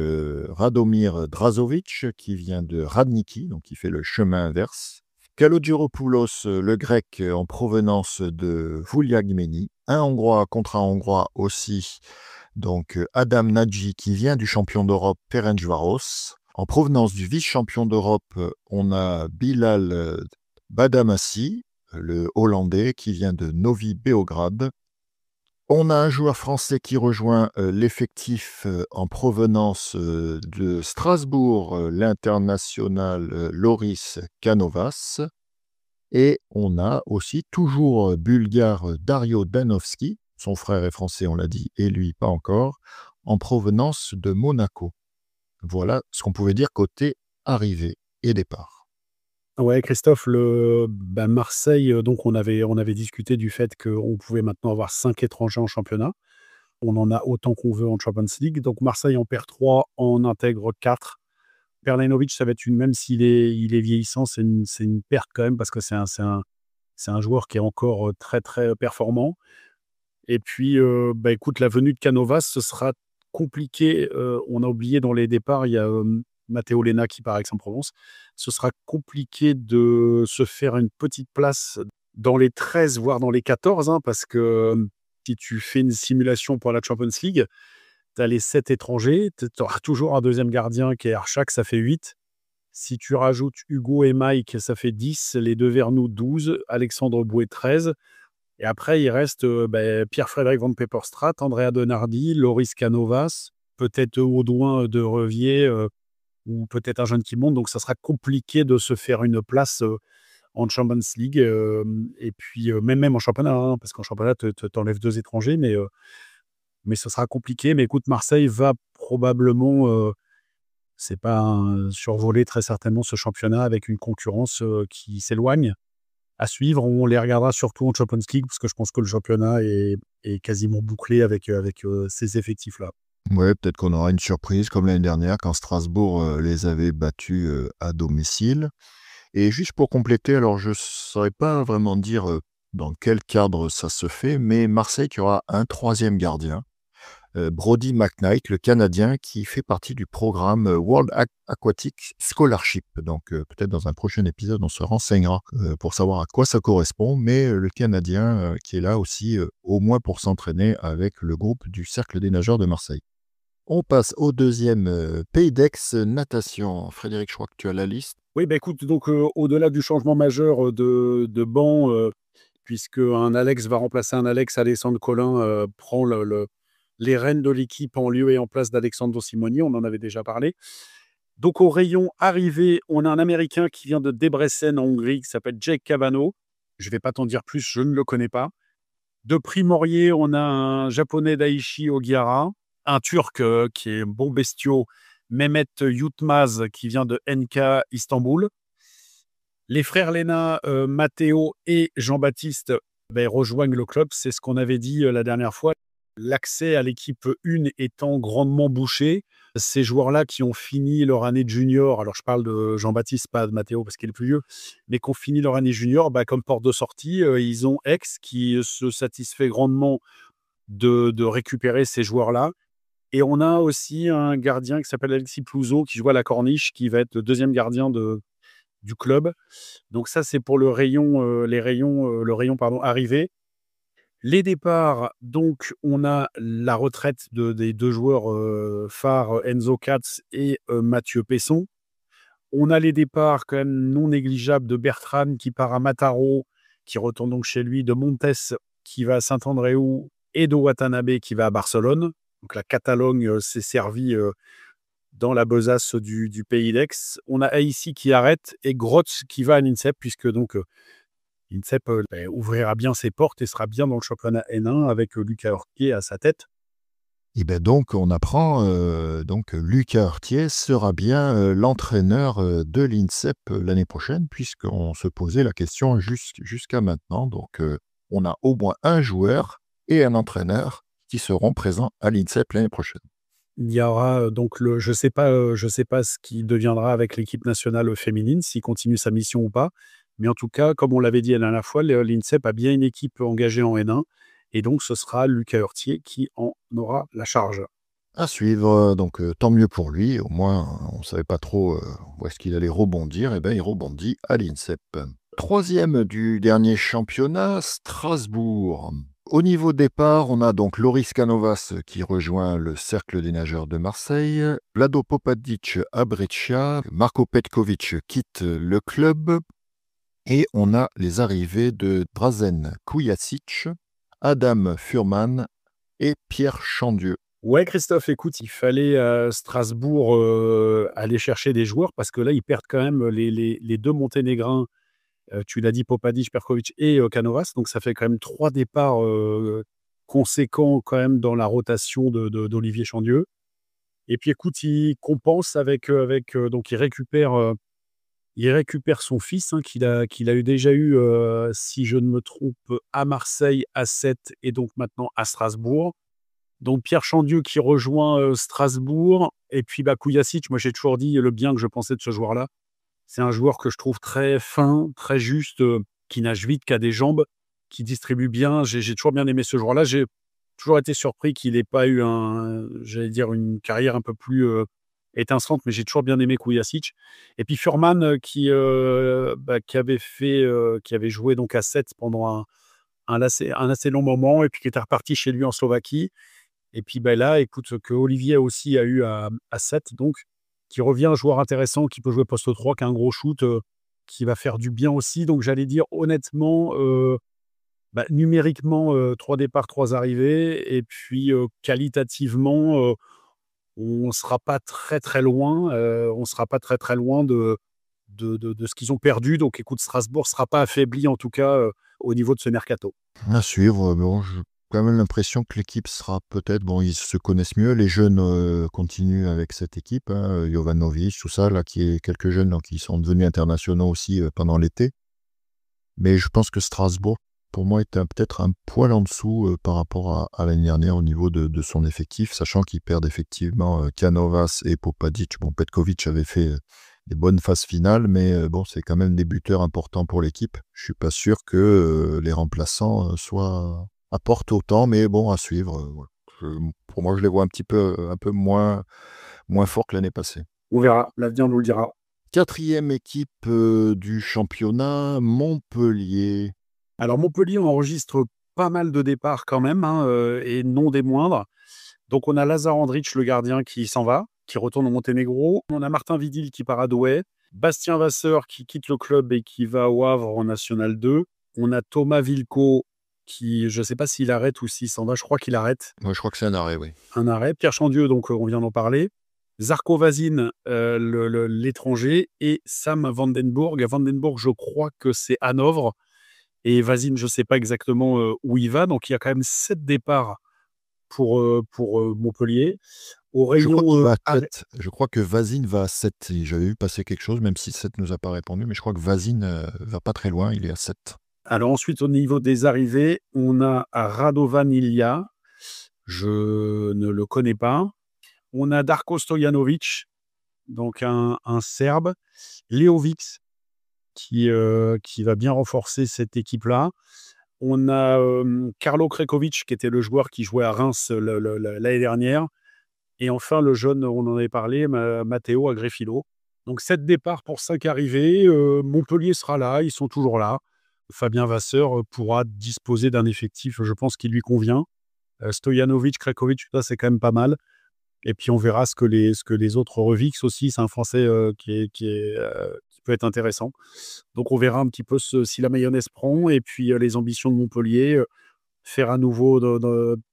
Radomir Drazovic qui vient de Radniki, donc qui fait le chemin inverse. Kalogiropoulos, le grec en provenance de Vouliagmeni. Un Hongrois contre un Hongrois aussi. Donc, Adam Nagy qui vient du champion d'Europe Ferencváros. En provenance du vice-champion d'Europe, on a Bilal Badamassi, le Hollandais qui vient de Novi Beograd. On a un joueur français qui rejoint l'effectif en provenance de Strasbourg, l'international Loris Canovas. Et on a aussi toujours bulgare Dario Danovski, son frère est français, on l'a dit, et lui pas encore, en provenance de Monaco. Voilà ce qu'on pouvait dire côté arrivée et départ. Ouais, Christophe, Marseille, donc on avait discuté du fait qu'on pouvait maintenant avoir 5 étrangers en championnat. On en a autant qu'on veut en Champions League. Donc Marseille en perd 3, en intègre 4. Perlanovic, ça va être même s'il est vieillissant, c'est une perte quand même parce que c'est un joueur qui est encore très, très performant. Et puis, écoute, la venue de Canovas, ce sera compliqué. On a oublié dans les départs, il y a Matteo Lena qui part à Aix-en-Provence. Ce sera compliqué de se faire une petite place dans les 13, voire dans les 14, hein, parce que si tu fais une simulation pour la Champions League, tu as les 7 étrangers, tu auras toujours un deuxième gardien qui est Arshak, ça fait 8. Si tu rajoutes Hugo et Mike, ça fait 10. Les deux Vernou, 12. Alexandre Bouet, 13. Et après, il reste Pierre-Frédéric Van Peperstraat, Andrea Donardi, Loris Canovas, peut-être Audouin de Revier, ou peut-être un jeune qui monte. Donc, ça sera compliqué de se faire une place en Champions League. Et puis, même en championnat, hein, parce qu'en championnat, tu enlèves 2 étrangers, mais ce sera compliqué. Mais écoute, Marseille va probablement C'est pas survoler très certainement ce championnat avec une concurrence qui s'éloigne. À suivre, on les regardera surtout en Champions League parce que je pense que le championnat est quasiment bouclé avec ces effectifs-là. Ouais, peut-être qu'on aura une surprise comme l'année dernière quand Strasbourg les avait battus à domicile. Et juste pour compléter, alors je ne saurais pas vraiment dire dans quel cadre ça se fait, mais Marseille qui aura un troisième gardien, Brody McKnight, le Canadien, qui fait partie du programme World Aquatic Scholarship. Donc peut-être dans un prochain épisode, on se renseignera pour savoir à quoi ça correspond, mais le Canadien qui est là aussi, au moins pour s'entraîner avec le groupe du Cercle des nageurs de Marseille. On passe au deuxième Pays d'Aix, natation. Frédéric, je crois que tu as la liste. Oui, bah écoute, donc au-delà du changement majeur de banc, puisque un Alex va remplacer un Alex, Alexandre Collin prend les rênes de l'équipe en lieu et en place d'Alexandre Simoni, on en avait déjà parlé. Donc au rayon arrivé, on a un Américain qui vient de Debrecen en Hongrie, qui s'appelle Jake Cavano. Je ne vais pas t'en dire plus, je ne le connais pas. De Primorier, on a un Japonais Daichi Ogiara, un Turc qui est bon bestiau, Mehmet Yutmaz, qui vient de NK Istanbul. Les frères Léna, Matteo et Jean-Baptiste rejoignent le club. C'est ce qu'on avait dit la dernière fois. L'accès à l'équipe 1 étant grandement bouché, ces joueurs-là qui ont fini leur année de junior, alors je parle de Jean-Baptiste, pas de Matteo parce qu'il est le plus vieux, mais qui ont fini leur année junior, comme porte de sortie, ils ont Aix qui se satisfait grandement de récupérer ces joueurs-là. Et on a aussi un gardien qui s'appelle Alexis Plouzeau qui joue à la Corniche, qui va être le deuxième gardien du club. Donc ça, c'est pour le rayon arrivé. Les départs, donc on a la retraite des deux joueurs phares, Enzo Katz et Mathieu Pesson. On a les départs quand même non négligeables de Bertrand qui part à Mataro, qui retourne donc chez lui, de Montes qui va à Saint-Andréou et de Watanabe qui va à Barcelone. Donc la Catalogne s'est servie dans la besace du Pays d'Aix. On a Aïssi qui arrête et Grotz qui va à l'INSEP, puisque donc l'INSEP ouvrira bien ses portes et sera bien dans le championnat N1 avec Lucas Hortier à sa tête. Et bien donc, on apprend donc Lucas Hortier sera bien l'entraîneur de l'INSEP l'année prochaine, puisqu'on se posait la question jusqu'à maintenant. Donc, on a au moins un joueur et un entraîneur qui seront présents à l'INSEP l'année prochaine. Il y aura donc je sais pas ce qui deviendra avec l'équipe nationale féminine, s'il continue sa mission ou pas. Mais en tout cas, comme on l'avait dit la dernière fois, l'INSEP a bien une équipe engagée en N1. Et donc, ce sera Lucas Hortier qui en aura la charge. À suivre, donc tant mieux pour lui. Au moins, on ne savait pas trop où est-ce qu'il allait rebondir. Et bien, il rebondit à l'INSEP. Troisième du dernier championnat, Strasbourg. Au niveau départ, on a donc Loris Canovas qui rejoint le Cercle des nageurs de Marseille, Vlado Popadic à Brescia, Marko Petkovic quitte le club, et on a les arrivées de Drazen Kujacic, Adam Furman et Pierre Chandieu. Ouais, Christophe, écoute, il fallait à Strasbourg aller chercher des joueurs parce que là, ils perdent quand même les deux Monténégrins. Tu l'as dit, Popadic, Perkovic et Canovas. Donc, ça fait quand même 3 départs conséquents quand même dans la rotation d'Olivier Chandieu. Et puis, écoute, il compense donc il récupère son fils, qu'il a déjà eu, si je ne me trompe, à Marseille, à Sète et donc maintenant à Strasbourg. Donc Pierre Chandieu qui rejoint Strasbourg. Et puis Kujacic, moi j'ai toujours dit le bien que je pensais de ce joueur-là. C'est un joueur que je trouve très fin, très juste, qui nage vite, qui a des jambes, qui distribue bien. J'ai toujours bien aimé ce joueur-là. J'ai toujours été surpris qu'il n'ait pas eu une carrière un peu plus étincelante, mais j'ai toujours bien aimé Kujacic. Et puis Furman qui avait joué donc à Sète pendant un assez long moment et puis qui était reparti chez lui en Slovaquie. Et puis là, écoute, que Olivier aussi a eu à Sète, donc qui revient un joueur intéressant qui peut jouer poste 3, qui a un gros shoot, qui va faire du bien aussi. Donc j'allais dire honnêtement, numériquement, 3 départs, 3 arrivées. Et puis qualitativement, on ne sera pas très très loin. On sera pas très très loin de ce qu'ils ont perdu. Donc écoute, Strasbourg ne sera pas affaibli en tout cas au niveau de ce mercato. À suivre, bon, quand même l'impression que l'équipe sera peut-être, bon, ils se connaissent mieux, les jeunes continuent avec cette équipe, hein, Jovanovic, tout ça, là, qui est quelques jeunes donc, qui sont devenus internationaux aussi pendant l'été. Mais je pense que Strasbourg, pour moi, était peut-être un poil en dessous par rapport à l'année dernière au niveau de son effectif, sachant qu'ils perdent effectivement Canovas et Popadic. Bon, Petkovic avait fait des bonnes phases finales, mais bon, c'est quand même des buteurs importants pour l'équipe. Je suis pas sûr que les remplaçants apportent autant, mais bon, à suivre. Voilà. Pour moi, je les vois un peu moins forts que l'année passée. On verra, l'avenir nous le dira. Quatrième équipe du championnat, Montpellier. Alors Montpellier, on enregistre pas mal de départs quand même, hein, et non des moindres. Donc on a Lazar Andrich, le gardien, qui s'en va, qui retourne au Monténégro. On a Martin Vidil qui part à Douai. Bastien Vasseur qui quitte le club et qui va au Havre en National 2. On a Thomas Vilco qui, je ne sais pas s'il arrête ou s'il s'en va, je crois qu'il arrête. Moi, je crois que c'est un arrêt, oui. Un arrêt. Pierre Chandieu, donc on vient d'en parler. Zarko Vazine, l'étranger, et Sam Vandenborg. Vandenborg, je crois que c'est Hanovre. Et Vazine, je ne sais pas exactement où il va. Donc il y a quand même 7 départs pour Montpellier. Je crois que Vazine va à 7. J'avais vu passer quelque chose, même si 7 nous a pas répondu, mais je crois que Vazine va pas très loin, il est à 7. Alors ensuite, au niveau des arrivées, on a Radovan Ilya. Je ne le connais pas. On a Darko Stojanovic, donc un Serbe. Leovic, qui va bien renforcer cette équipe-là. On a Karlo Krekovic, qui était le joueur qui jouait à Reims l'année dernière. Et enfin, le jeune, on en avait parlé, Matteo Agrefilo. Donc 7 départs pour 5 arrivées. Montpellier sera là, ils sont toujours là. Fabien Vasseur pourra disposer d'un effectif, je pense, qui lui convient. Stojanovic, Krekovic, ça c'est quand même pas mal. Et puis on verra ce que les autres revixent aussi. C'est un Français qui peut être intéressant. Donc on verra un petit peu si la mayonnaise prend et puis les ambitions de Montpellier, faire à nouveau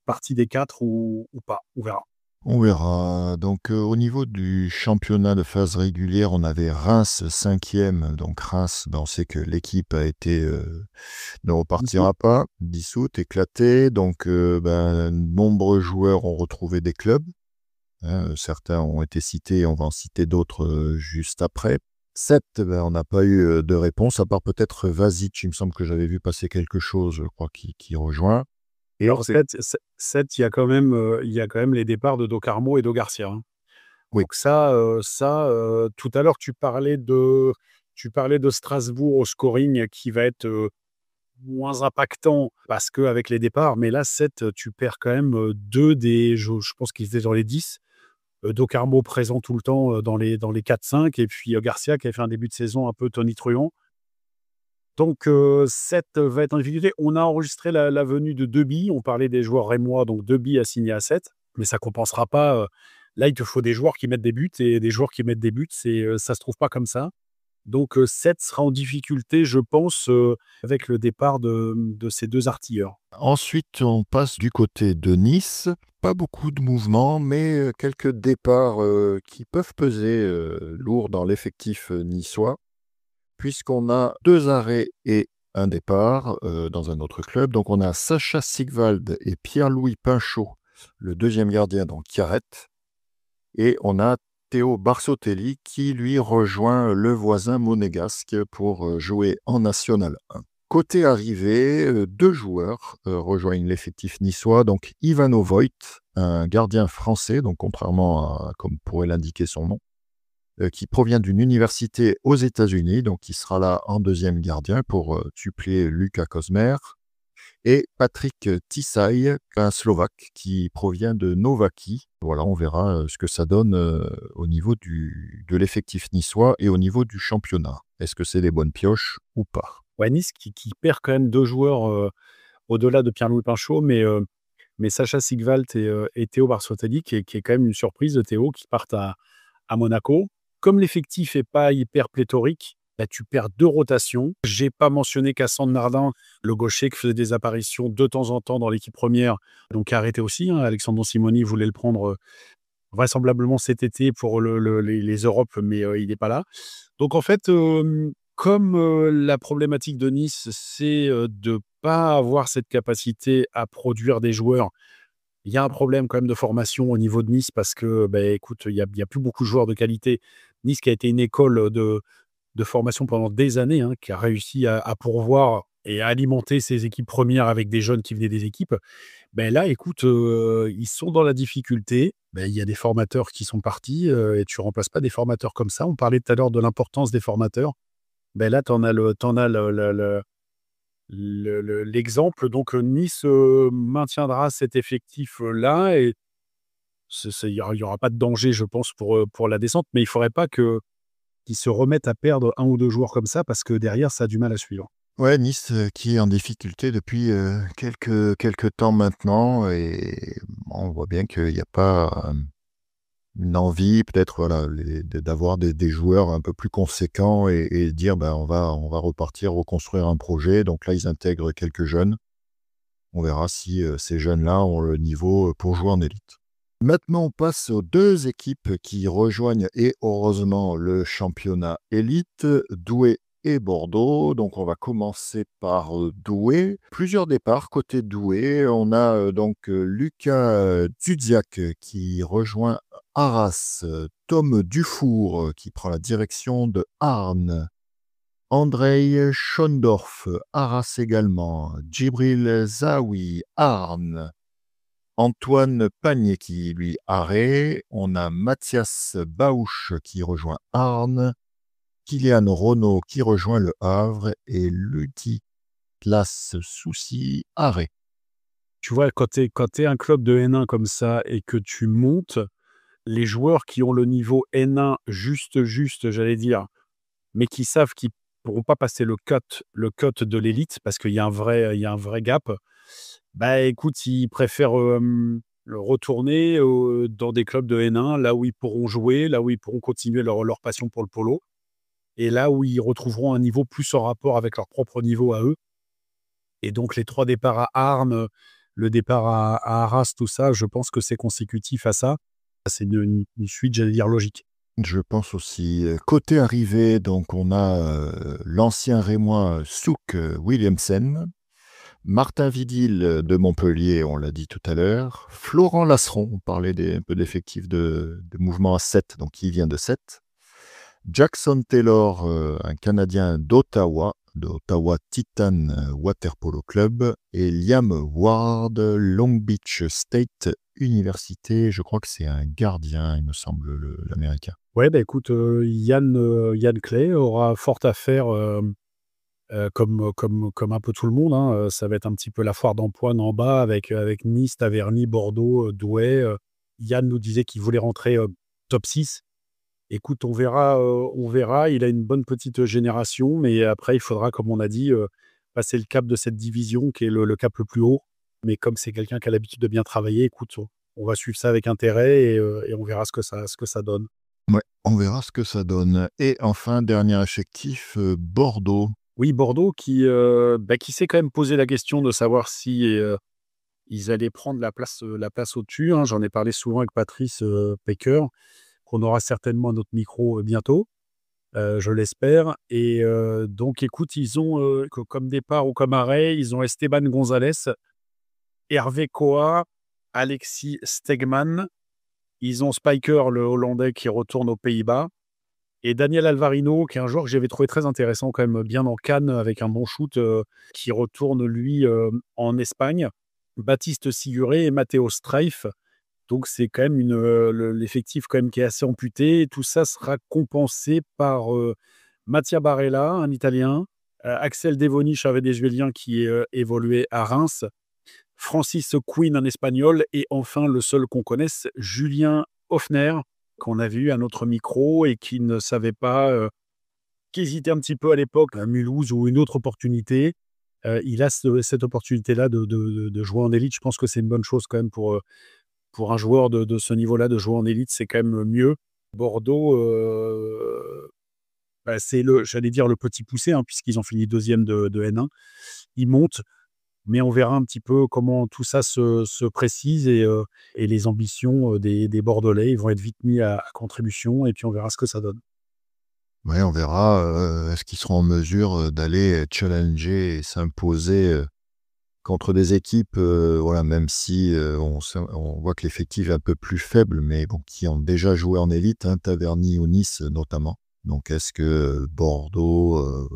partie des 4 ou pas. On verra. On verra. Donc, au niveau du championnat de phase régulière, on avait Reims 5e. Donc, Reims, on sait que l'équipe ne repartira pas, dissoute, éclatée. Donc, nombreux joueurs ont retrouvé des clubs. Hein, certains ont été cités, on va en citer d'autres juste après. 7, on n'a pas eu de réponse, à part peut-être Vasic. Il me semble que j'avais vu passer quelque chose, je crois, qui rejoint. Et alors, 7, il y a quand même les départs de Do Carmo et Do Garcia. Hein. Oui. Donc tout à l'heure, tu parlais de Strasbourg au scoring qui va être moins impactant parce qu'avec les départs. Mais là, 7, tu perds quand même 2 je pense qu'ils étaient dans les 10. Do Carmo présent tout le temps dans les 4-5. Et puis Garcia qui a fait un début de saison un peu tonitruant. Donc 7 va être en difficulté. On a enregistré la venue de Deby. On parlait des joueurs rémois, donc Deby a signé à 7. Mais ça ne compensera pas. Là, il te faut des joueurs qui mettent des buts. Et des joueurs qui mettent des buts, ça ne se trouve pas comme ça. Donc 7 sera en difficulté, je pense, avec le départ de ces 2 artilleurs. Ensuite, on passe du côté de Nice. Pas beaucoup de mouvements, mais quelques départs qui peuvent peser lourd dans l'effectif niçois, puisqu'on a 2 arrêts et un départ dans un autre club. Donc on a Sacha Sigvald et Pierre-Louis Pinchot, le deuxième gardien, donc qui arrête. Et on a Théo Barsotelli qui lui rejoint le voisin monégasque pour jouer en National 1. Côté arrivée, 2 joueurs rejoignent l'effectif niçois, donc Ivano Voit, un gardien français, donc contrairement à comme pourrait l'indiquer son nom, qui provient d'une université aux États-Unis, donc qui sera là en deuxième gardien pour suppléer Lucas Kozmer. Et Patrick Tissaï, un Slovaque qui provient de Nováky. Voilà, on verra ce que ça donne au niveau de l'effectif niçois et au niveau du championnat. Est-ce que c'est des bonnes pioches ou pas? Ouais, Nice qui perd quand même 2 joueurs au-delà de Pierre-Louis Pinchot, mais Sacha Sigvald et Théo Barsotelli, qui est quand même une surprise de Théo, qui partent à Monaco. Comme l'effectif n'est pas hyper pléthorique, là, tu perds 2 rotations. Je n'ai pas mentionné Cassandre Nardin, le gaucher qui faisait des apparitions de temps en temps dans l'équipe première, donc qui a arrêté aussi. Hein. Alexandre Simoni voulait le prendre vraisemblablement cet été pour les Europes, mais il n'est pas là. Donc en fait, Comme la problématique de Nice, c'est de pas avoir cette capacité à produire des joueurs. Il y a un problème quand même de formation au niveau de Nice parce que, beh, écoute, il y a plus beaucoup de joueurs de qualité. Nice qui a été une école de formation pendant des années, hein, qui a réussi à pourvoir et à alimenter ses équipes premières avec des jeunes qui venaient des équipes. Ben là, écoute, ils sont dans la difficulté. Ben, il y a des formateurs qui sont partis, et tu remplaces pas des formateurs comme ça. On parlait tout à l'heure de l'importance des formateurs. Ben là, tu as l'exemple. Donc, Nice maintiendra cet effectif-là et il y aura pas de danger, je pense, pour la descente. Mais il faudrait pas qu'ils se remettent à perdre un ou deux joueurs comme ça parce que derrière, ça a du mal à suivre. Ouais, Nice, qui est en difficulté depuis, quelques temps maintenant et on voit bien qu'il y a pas, une envie peut-être, voilà, d'avoir des joueurs un peu plus conséquents et dire: «Ben, on va repartir, reconstruire un projet». Donc là, ils intègrent quelques jeunes. On verra si, ces jeunes-là ont le niveau, pour jouer en élite. Maintenant, on passe aux 2 équipes qui rejoignent et heureusement le championnat élite, Douai et Bordeaux. Donc on va commencer par, Douai. Plusieurs départs côté Douai. On a, Lucas, Dudziak qui rejoint Arras, Tom Dufour, qui prend la direction de Arnes. Andrei Schondorf, Arras également. Djibril Zawi, Arnes. Antoine Panier qui, lui, Arrêt. On a Mathias Bausch qui rejoint Arnes. Kylian Renaud qui rejoint Le Havre. Et Ludi Classe Soucy, Arrêt. Tu vois, quand tu es un club de N1 comme ça et que tu montes, les joueurs qui ont le niveau N1 juste, j'allais dire, mais qui savent qu'ils pourront pas passer le cut de l'élite parce qu'il y a un vrai gap. Bah, écoute, ils préfèrent, retourner, dans des clubs de N1, là où ils pourront jouer, là où ils pourront continuer leur passion pour le polo et là où ils retrouveront un niveau plus en rapport avec leur propre niveau à eux et donc les 3 départs à Armes, le départ à Arras, tout ça, je pense que c'est consécutif à ça. C'est une suite, j'allais dire, logique. Je pense aussi. Côté arrivée, donc on a, l'ancien Rémois Souk Williamsen. Martin Vidil, de Montpellier, on l'a dit tout à l'heure. Florent Lasseron, on parlait un peu d'effectifs de mouvement à 7, donc il vient de 7. Jackson Taylor, un Canadien d'Ottawa Titan Water Polo Club. Et Liam Ward, Long Beach State Université. Je crois que c'est un gardien, il me semble, l'Américain. Ouais, bah, écoute, Yann Clay aura fort à faire, comme un peu tout le monde, hein, ça va être un petit peu la foire d'empoigne en bas avec Nice, Taverny, Bordeaux, Douai. Yann nous disait qu'il voulait rentrer, top 6. Écoute, on verra. Il a une bonne petite génération, mais après il faudra, comme on a dit, passer le cap de cette division qui est le cap le plus haut. Mais comme c'est quelqu'un qui a l'habitude de bien travailler, écoute, on va suivre ça avec intérêt et on verra ce que ça donne. Ouais, on verra ce que ça donne. Et enfin, dernier effectif, Bordeaux. Oui, Bordeaux qui s'est quand même posé la question de savoir si, ils allaient prendre la place au-dessus, hein. J'en ai parlé souvent avec Patrice, Pecker, qu'on aura certainement à notre micro, bientôt, je l'espère et donc écoute, ils ont, comme départ ou comme arrêt, ils ont Esteban Gonzalez, Hervé Coa, Alexis Stegman. Ils ont Spiker, le Hollandais, qui retourne aux Pays-Bas et Daniel Alvarino, qui est un joueur que j'avais trouvé très intéressant quand même, bien en Cannes avec un bon shoot, qui retourne lui, en Espagne. Baptiste Siguré et Matteo Streif. Donc c'est quand même l'effectif quand même qui est assez amputé et tout ça sera compensé par, Mattia Barella, un Italien, Axel Devonish, un Vénézuélien qui évoluait à Reims, Francis Quinn, un Espagnol et enfin le seul qu'on connaisse, Julien Hoffner, qu'on a vu à notre micro et qui ne savait pas, qui hésitait un petit peu à l'époque à Mulhouse ou une autre opportunité. Il a cette opportunité-là de jouer en élite. Je pense que c'est une bonne chose quand même pour un joueur de ce niveau-là, de jouer en élite, c'est quand même mieux. Bordeaux, bah, c'est j'allais dire le petit poussé, hein, puisqu'ils ont fini deuxième de N1. Ils montent, mais on verra un petit peu comment tout ça se précise et les ambitions des Bordelais, ils vont être vite mis à contribution et puis on verra ce que ça donne. Ouais, on verra, est-ce qu'ils seront en mesure, d'aller challenger et s'imposer, contre des équipes, voilà, même si, on voit que l'effectif est un peu plus faible, mais bon, qui ont déjà joué en élite, hein, Taverny ou Nice, notamment. Donc est-ce que Bordeaux,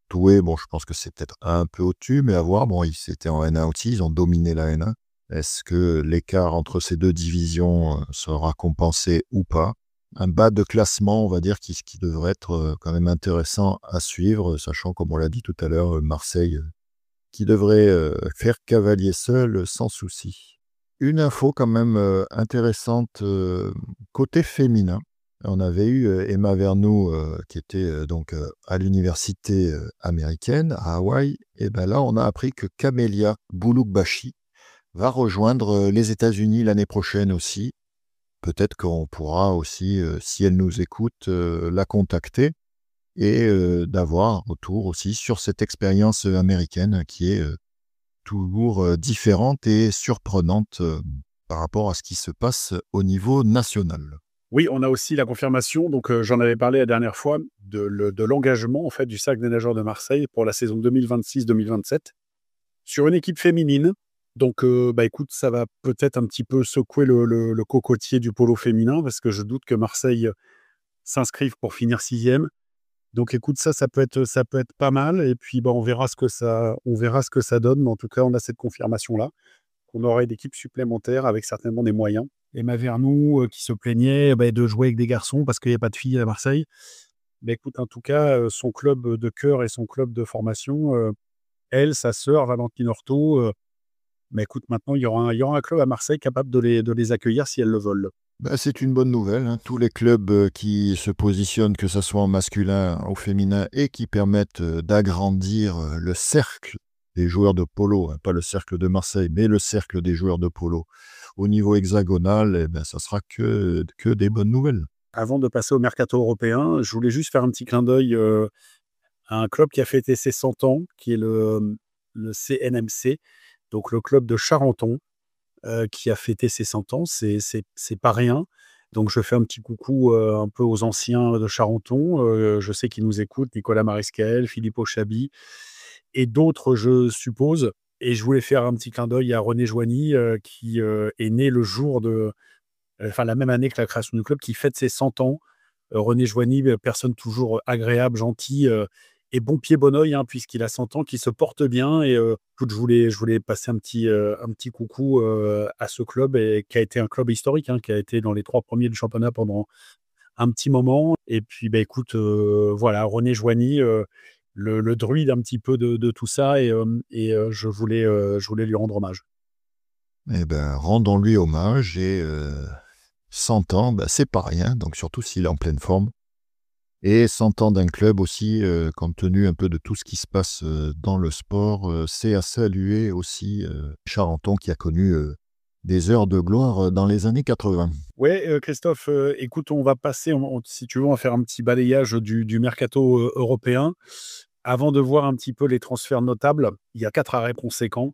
Douai, bon, je pense que c'est peut-être un peu au-dessus, mais à voir. Bon, ils étaient en N1 aussi, ils ont dominé la N1. Est-ce que l'écart entre ces 2 divisions, sera compensé ou pas? Un bas de classement, on va dire, qui devrait être, quand même intéressant à suivre, sachant, comme on l'a dit tout à l'heure, Marseille, qui devrait, faire cavalier seul, sans souci. Une info quand même, intéressante, côté féminin. On avait eu, Emma Vernou, qui était, donc, à l'université, américaine, à Hawaï, et ben là, on a appris que Camélia Boulougbashi va rejoindre, les États-Unis l'année prochaine aussi. Peut-être qu'on pourra aussi, si elle nous écoute, la contacter et d'avoir un retour aussi sur cette expérience, américaine qui est, toujours, différente et surprenante, par rapport à ce qui se passe au niveau national. Oui, on a aussi la confirmation, donc j'en avais parlé la dernière fois, de l'engagement en fait du Cercle des nageurs de Marseille pour la saison 2026-2027 sur une équipe féminine. Donc bah, écoute, ça va peut-être un petit peu secouer le cocotier du polo féminin parce que je doute que Marseille s'inscrive pour finir 6e. Donc écoute, ça peut être pas mal et puis, bah, on verra ce que ça donne, mais en tout cas, on a cette confirmation-là, qu'on aurait d'équipes supplémentaires avec certainement des moyens. Emma Vernou, qui se plaignait, bah, de jouer avec des garçons parce qu'il y a pas de filles à Marseille. Mais écoute, en tout cas, son club de cœur et son club de formation, elle, sa sœur Valentine Orto, mais écoute, maintenant, il y aura un club à Marseille capable de les accueillir si elles le veulent. Bah, c'est une bonne nouvelle, hein. Tous les clubs, qui se positionnent, que ça soit en masculin, ou féminin et qui permettent, d'agrandir, le cercle des joueurs de polo, hein, pas le cercle de Marseille, mais le cercle des joueurs de polo au niveau hexagonal, et ben, ça sera que des bonnes nouvelles. Avant de passer au mercato européen, je voulais juste faire un petit clin d'œil, à un club qui a fêté ses 100 ans, qui est le CNMC, donc le club de Charenton, qui a fêté ses 100 ans. C'est pas rien. Donc je fais un petit coucou, un peu aux anciens de Charenton. Je sais qu'ils nous écoutent, Nicolas Mariscal, Philippe Auchabi et d'autres, je suppose. Et je voulais faire un petit clin d'œil à René Joigny, qui, est né le jour enfin la même année que la création du club, qui fête ses 100 ans. René Joigny, personne toujours agréable, gentil, et bon pied, bon oeil, hein, puisqu'il a 100 ans, qui se porte bien. Et écoute, je voulais passer un petit coucou à ce club, et qui a été un club historique, hein, qui a été dans les 3 premiers du championnat pendant un petit moment. Et puis, bah, écoute, voilà, René Joigny, le druide un petit peu de tout ça. Et je voulais lui rendre hommage. Eh ben, rendons-lui hommage et 100 ans, bah, c'est pas rien, donc surtout s'il est en pleine forme. Et 100 ans d'un club aussi, compte tenu un peu de tout ce qui se passe, dans le sport, c'est à saluer aussi, Charenton qui a connu, des heures de gloire, dans les années 80. Ouais, Christophe, écoute, on va passer, si tu veux, on va faire un petit balayage du mercato, européen. Avant de voir un petit peu les transferts notables, il y a 4 arrêts conséquents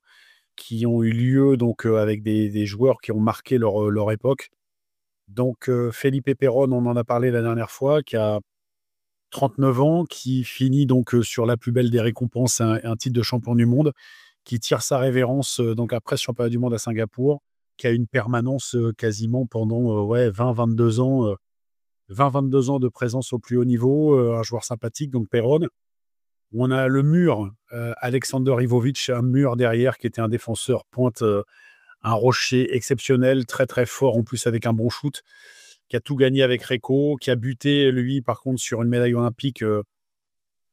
qui ont eu lieu, donc avec des joueurs qui ont marqué leur époque. Donc Felipe Perón, on en a parlé la dernière fois, qui a 39 ans, qui finit donc sur la plus belle des récompenses, un titre de champion du monde, qui tire sa révérence, donc après ce championnat du monde à Singapour, qui a une permanence, quasiment pendant, ouais, 20-22 ans, 20-22 ans de présence au plus haut niveau, un joueur sympathique, donc Perón. On a le mur, Alexander Ivovic, un mur derrière qui était un défenseur pointe, un rocher exceptionnel, très, très fort, en plus avec un bon shoot, qui a tout gagné avec Reco, qui a buté, lui, par contre, sur une médaille olympique,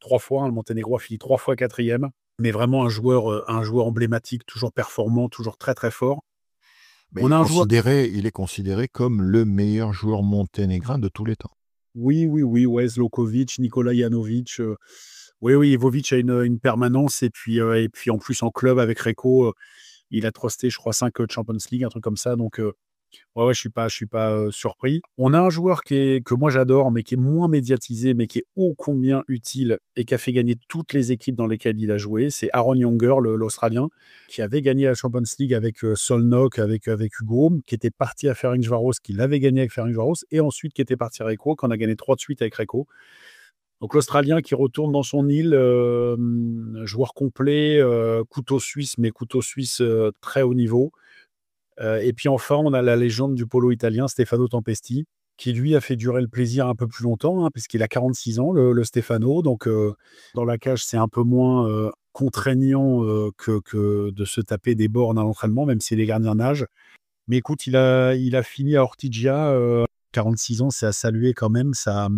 3 fois, hein. Le Monténégro a fini 3 fois 4e, mais vraiment un joueur emblématique, toujours performant, toujours très, très fort. Mais On a un joueur. il est considéré comme le meilleur joueur monténégrin de tous les temps. Oui, oui, oui, ouais, Zlokovic, Nikola Janovic, oui, oui, Ivovic a une permanence, et puis en plus en club avec Reco, il a trusté, je crois, 5 Champions League, un truc comme ça. Donc ouais, ouais, je suis pas, surpris. On a un joueur que moi j'adore, mais qui est moins médiatisé, mais qui est ô combien utile et qui a fait gagner toutes les équipes dans lesquelles il a joué. C'est Aaron Younger, l'Australien, qui avait gagné la Champions League avec Solnock, avec Hugo, qui était parti à Ferencváros, qui l'avait gagné avec Ferencváros, et ensuite qui était parti à Reco, qu'on a gagné 3 de suite avec Reco. Donc l'Australien qui retourne dans son île, joueur complet, couteau suisse, mais couteau suisse très haut niveau. Et puis enfin, on a la légende du polo italien, Stefano Tempesti, qui lui a fait durer le plaisir un peu plus longtemps, hein, puisqu'il a 46 ans, le Stefano. Donc dans la cage, c'est un peu moins contraignant que de se taper des bornes à l'entraînement, même si les gardiens nagent. Mais écoute, il a fini à Ortigia, 46 ans, c'est à saluer quand même. Ça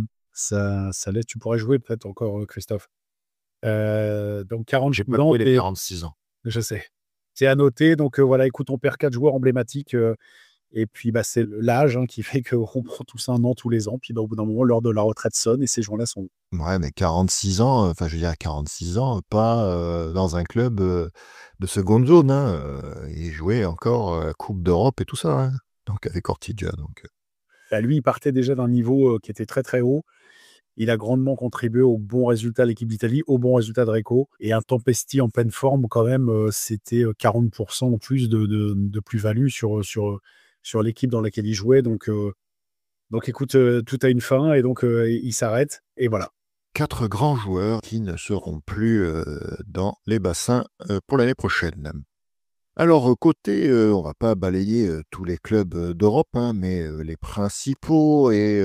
laisse. Tu pourrais jouer peut-être encore, Christophe. Donc J'ai 46 pas ans, trouvé les 46 ans. je sais. C'est à noter. Donc voilà, écoute, on perd 4 joueurs emblématiques. Et puis bah, c'est l'âge qui fait qu'on prend tous un an tous les ans. Puis bah, au bout d'un moment, l'heure de la retraite sonne et ces gens-là sont. Ouais, mais 46 ans, enfin, je veux dire, 46 ans, pas dans un club de seconde zone. Hein, il jouait encore Coupe d'Europe et tout ça. Hein, donc, avec Ortigia. Donc, Bah, lui, il partait déjà d'un niveau qui était très très haut. Il a grandement contribué au bon résultat de l'équipe d'Italie, au bon résultat de Recco. Et un Tempesti en pleine forme, quand même, c'était 40% en plus de plus-value sur l'équipe dans laquelle il jouait. Donc écoute, tout a une fin et donc il s'arrête. Et voilà. 4 grands joueurs qui ne seront plus dans les bassins pour l'année prochaine. Alors, côté, on va pas balayer tous les clubs d'Europe, hein, mais les principaux et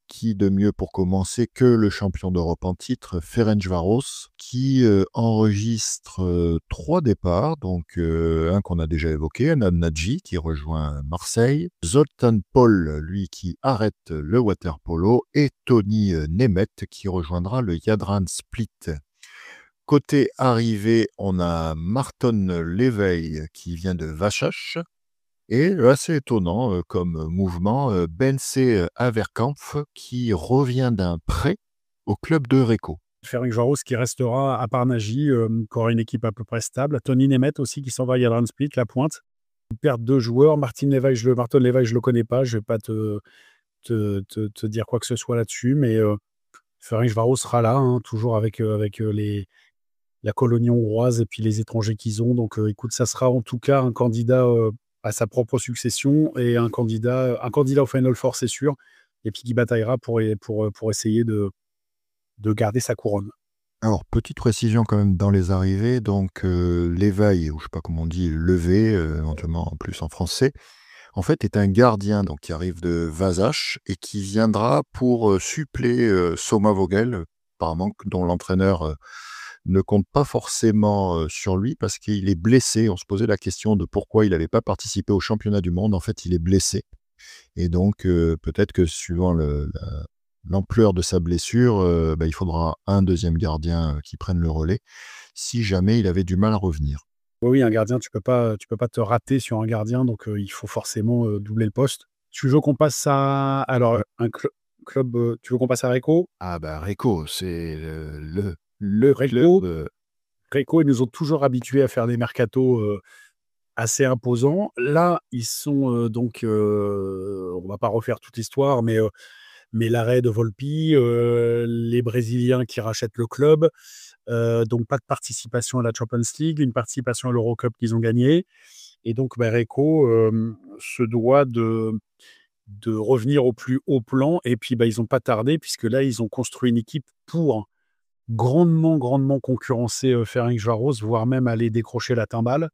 qui de mieux pour commencer que le champion d'Europe en titre, Ferencváros, qui enregistre 3 départs, donc un qu'on a déjà évoqué, Anad Nadji, qui rejoint Marseille, Zoltan Paul, lui, qui arrête le water-polo, et Tony Nemeth, qui rejoindra le Jadran Split. Côté arrivée, on a Marton Léveil qui vient de Vachash. Et assez étonnant comme mouvement, Bence Averkampf qui revient d'un prêt au club de Recco. Ferencváros qui restera à part Nagy, qui aura une équipe à peu près stable. Tony Nemeth aussi qui s'en va à Jadran Split, la pointe. On perd 2 joueurs. Marton Léveil, je le connais pas. Je vais pas te dire quoi que ce soit là-dessus. Mais Ferencváros sera là, toujours avec la colonie hongroise et puis les étrangers qu'ils ont. Donc, écoute, ça sera en tout cas un candidat à sa propre succession et un candidat au Final Four, c'est sûr. Et puis qui bataillera pour essayer de garder sa couronne. Alors, petite précision quand même dans les arrivées, donc Léveil, ou je sais pas comment on dit, Levé, éventuellement en plus en français, en fait est un gardien donc, qui arrive de Vasach et qui viendra pour suppléer Soma Vogel, apparemment dont l'entraîneur ne compte pas forcément sur lui parce qu'il est blessé. On se posait la question de pourquoi il n'avait pas participé au championnat du monde. En fait, il est blessé. Et donc, peut-être que suivant l'ampleur de sa blessure, il faudra un deuxième gardien qui prenne le relais si jamais il avait du mal à revenir. Oui, un gardien, tu peux pas te rater sur un gardien, donc il faut forcément doubler le poste. Tu veux qu'on passe à alors un club, tu veux qu'on passe à Recco? Ah bah Recco, c'est le Recco, club. Recco, ils nous ont toujours habitués à faire des mercatos assez imposants. Là, ils sont donc, on va pas refaire toute l'histoire, mais l'arrêt de Volpi, les Brésiliens qui rachètent le club, donc pas de participation à la Champions League, une participation à l'Eurocup qu'ils ont gagnée. Et donc, Recco se doit de revenir au plus haut plan. Et puis, ils n'ont pas tardé, puisque là, ils ont construit une équipe pour grandement, grandement concurrencer Ferencváros, voire même aller décrocher la timbale.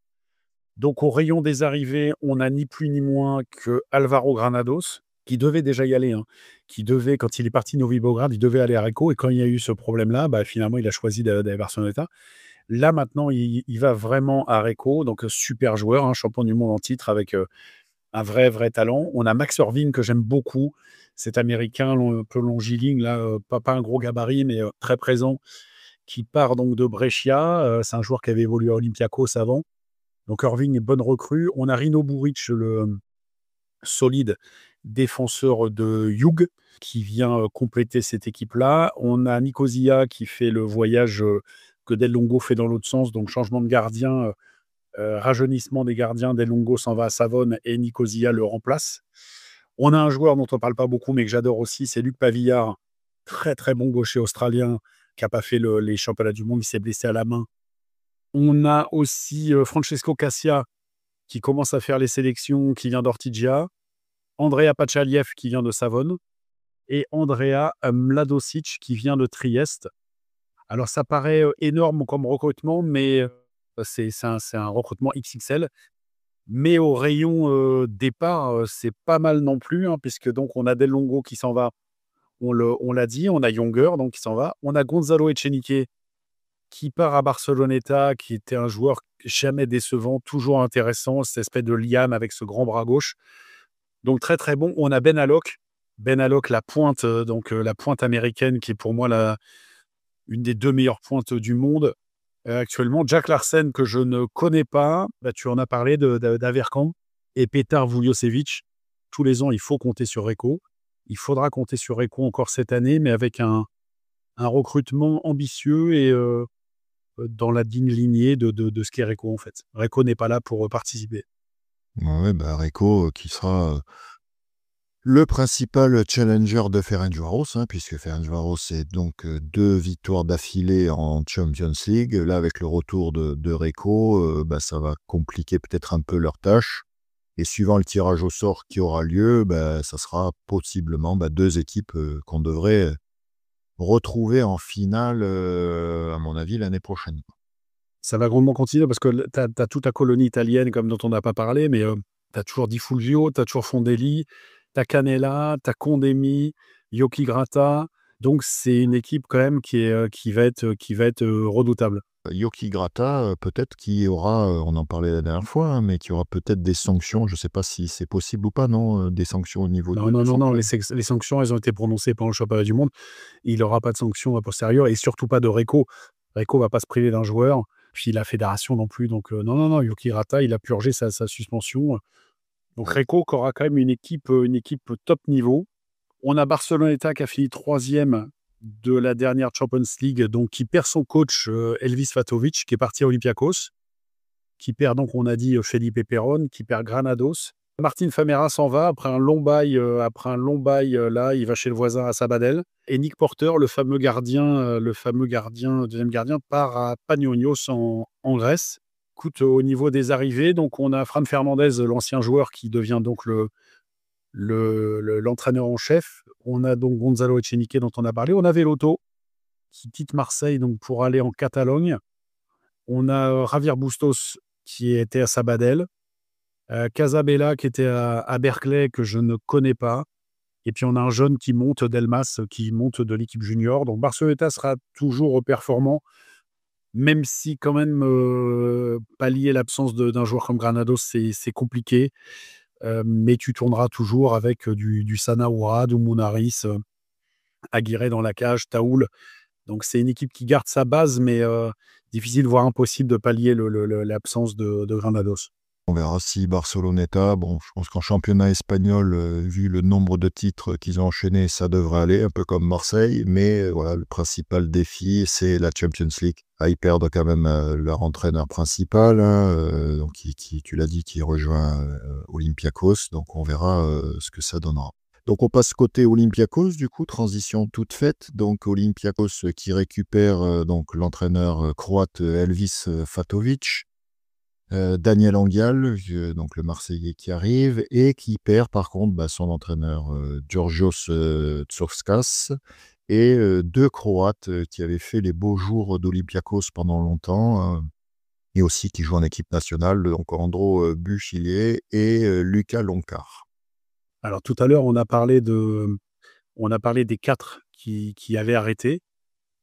Donc, au rayon des arrivées, on a ni plus ni moins que Alvaro Granados, qui devait déjà y aller, qui devait, quand il est parti de Novi Beograd, il devait aller à Recco. Et quand il y a eu ce problème-là, finalement, il a choisi d'aller vers Barceloneta. Là, maintenant, il va vraiment à Recco. Donc, super joueur, champion du monde en titre avec un vrai, vrai talent. On a Max Irving, que j'aime beaucoup. Cet Américain un peu longiligne, là, pas un gros gabarit, mais très présent, qui part donc de Brescia. C'est un joueur qui avait évolué à Olympiakos avant. Donc, Irving est bonne recrue. On a Rino Buric, le solide défenseur de Jug, qui vient compléter cette équipe-là. On a Nicosia qui fait le voyage que Del Longo fait dans l'autre sens, donc changement de gardien, rajeunissement des gardiens. Del Longo s'en va à Savone et Nicosia le remplace. On a un joueur dont on ne parle pas beaucoup, mais que j'adore aussi, c'est Luc Pavillard, très très bon gaucher australien, qui n'a pas fait les championnats du monde, il s'est blessé à la main. On a aussi Francesco Cassia, qui commence à faire les sélections, qui vient d'Ortigia. Andrea Pachaliev, qui vient de Savone. et Andrea Mladosic qui vient de Trieste. Alors ça paraît énorme comme recrutement, mais c'est un recrutement XXL. Mais au rayon départ, c'est pas mal non plus, hein, puisque donc on a Del Longo qui s'en va, on l'a dit, on a Younger donc qui s'en va, on a Gonzalo Echenique qui part à Barceloneta, qui était un joueur jamais décevant, toujours intéressant, cette espèce de liam avec ce grand bras gauche. Donc très très bon. On a Ben Alok, la pointe, la pointe américaine qui est pour moi une des 2 meilleures pointes du monde actuellement. Jack Larsen que je ne connais pas, bah, tu en as parlé d'Averkamp et Petar Vujosevic. Tous les ans, il faut compter sur Reco. Il faudra compter sur Reco encore cette année, mais avec un recrutement ambitieux et dans la digne lignée de ce qu'est Reco en fait. Reco n'est pas là pour participer. Ouais, bah Reco qui sera le principal challenger de Ferencváros, hein, puisque Ferencváros c'est donc 2 victoires d'affilée en Champions League. Là, avec le retour de Reco, bah, ça va compliquer peut-être un peu leur tâche. Et suivant le tirage au sort qui aura lieu, bah, ça sera possiblement 2 équipes qu'on devrait retrouver en finale, à mon avis, l'année prochaine. Ça va grandement continuer parce que tu as toute ta colonie italienne comme dont on n'a pas parlé, mais tu as toujours Di Fulvio, tu as toujours Fondelli, tu as Canella, tu as Condemi, Yoki Grata. Donc c'est une équipe quand même qui va être redoutable. Yoki Grata, peut-être qu'il y aura, on en parlait la dernière fois, hein, mais qu'il y aura peut-être des sanctions. Je ne sais pas si c'est possible ou pas, non, des sanctions au niveau Non, de non, non, son non, club? les sanctions, elles ont été prononcées pendant le championnat du monde. Il n'aura pas de sanctions a posteriori et surtout pas de Reco. Reco va pas se priver d'un joueur, puis la fédération non plus. Donc non, non, non, Yoki Grata, il a purgé sa suspension. Donc Reco qui aura quand même une équipe top niveau. On a Barceloneta qui a fini 3e de la dernière Champions League, donc qui perd son coach Elvis Fatovic, qui est parti à Olympiakos, qui perd donc, on a dit, Felipe Perón, qui perd Granados. Martin Famera s'en va après un long bail, là, il va chez le voisin à Sabadell. Et Nick Porter, deuxième gardien, part à Panionios en Grèce. Écoute, au niveau des arrivées, donc on a Fran Fernandez, l'ancien joueur, qui devient donc l'entraîneur en chef. On a donc Gonzalo Echenique dont on a parlé. On a Veloto qui quitte Marseille donc pour aller en Catalogne. On a Javier Bustos qui était à Sabadell. Casabella qui était à Berkeley que je ne connais pas. Et puis on a un jeune qui monte Delmas, qui monte de l'équipe junior. Donc Barcelona sera toujours performant, même si quand même pallier l'absence d'un joueur comme Granados, c'est compliqué. Mais tu tourneras toujours avec du Sana Ourad ou Mounaris, Aguirre dans la cage, Taoul. Donc c'est une équipe qui garde sa base, mais difficile, voire impossible de pallier l'absence de Granados. On verra si Barceloneta, bon, je pense qu'en championnat espagnol, vu le nombre de titres qu'ils ont enchaînés, ça devrait aller, un peu comme Marseille. Mais voilà, le principal défi, c'est la Champions League. Ah, ils perdent quand même leur entraîneur principal, hein, donc tu l'as dit, qui rejoint Olympiakos. Donc on verra ce que ça donnera. Donc on passe côté Olympiakos, du coup, transition toute faite. Donc Olympiakos qui récupère donc l'entraîneur croate Elvis Fatovic. Daniel Anguial, donc le Marseillais qui arrive et qui perd par contre son entraîneur Georgios Tsourskas et 2 Croates qui avaient fait les beaux jours d'Olympiakos pendant longtemps et aussi qui jouent en équipe nationale, donc Andro Buchilier et Luka Loncar. Alors tout à l'heure, on a parlé des 4 qui avaient arrêté.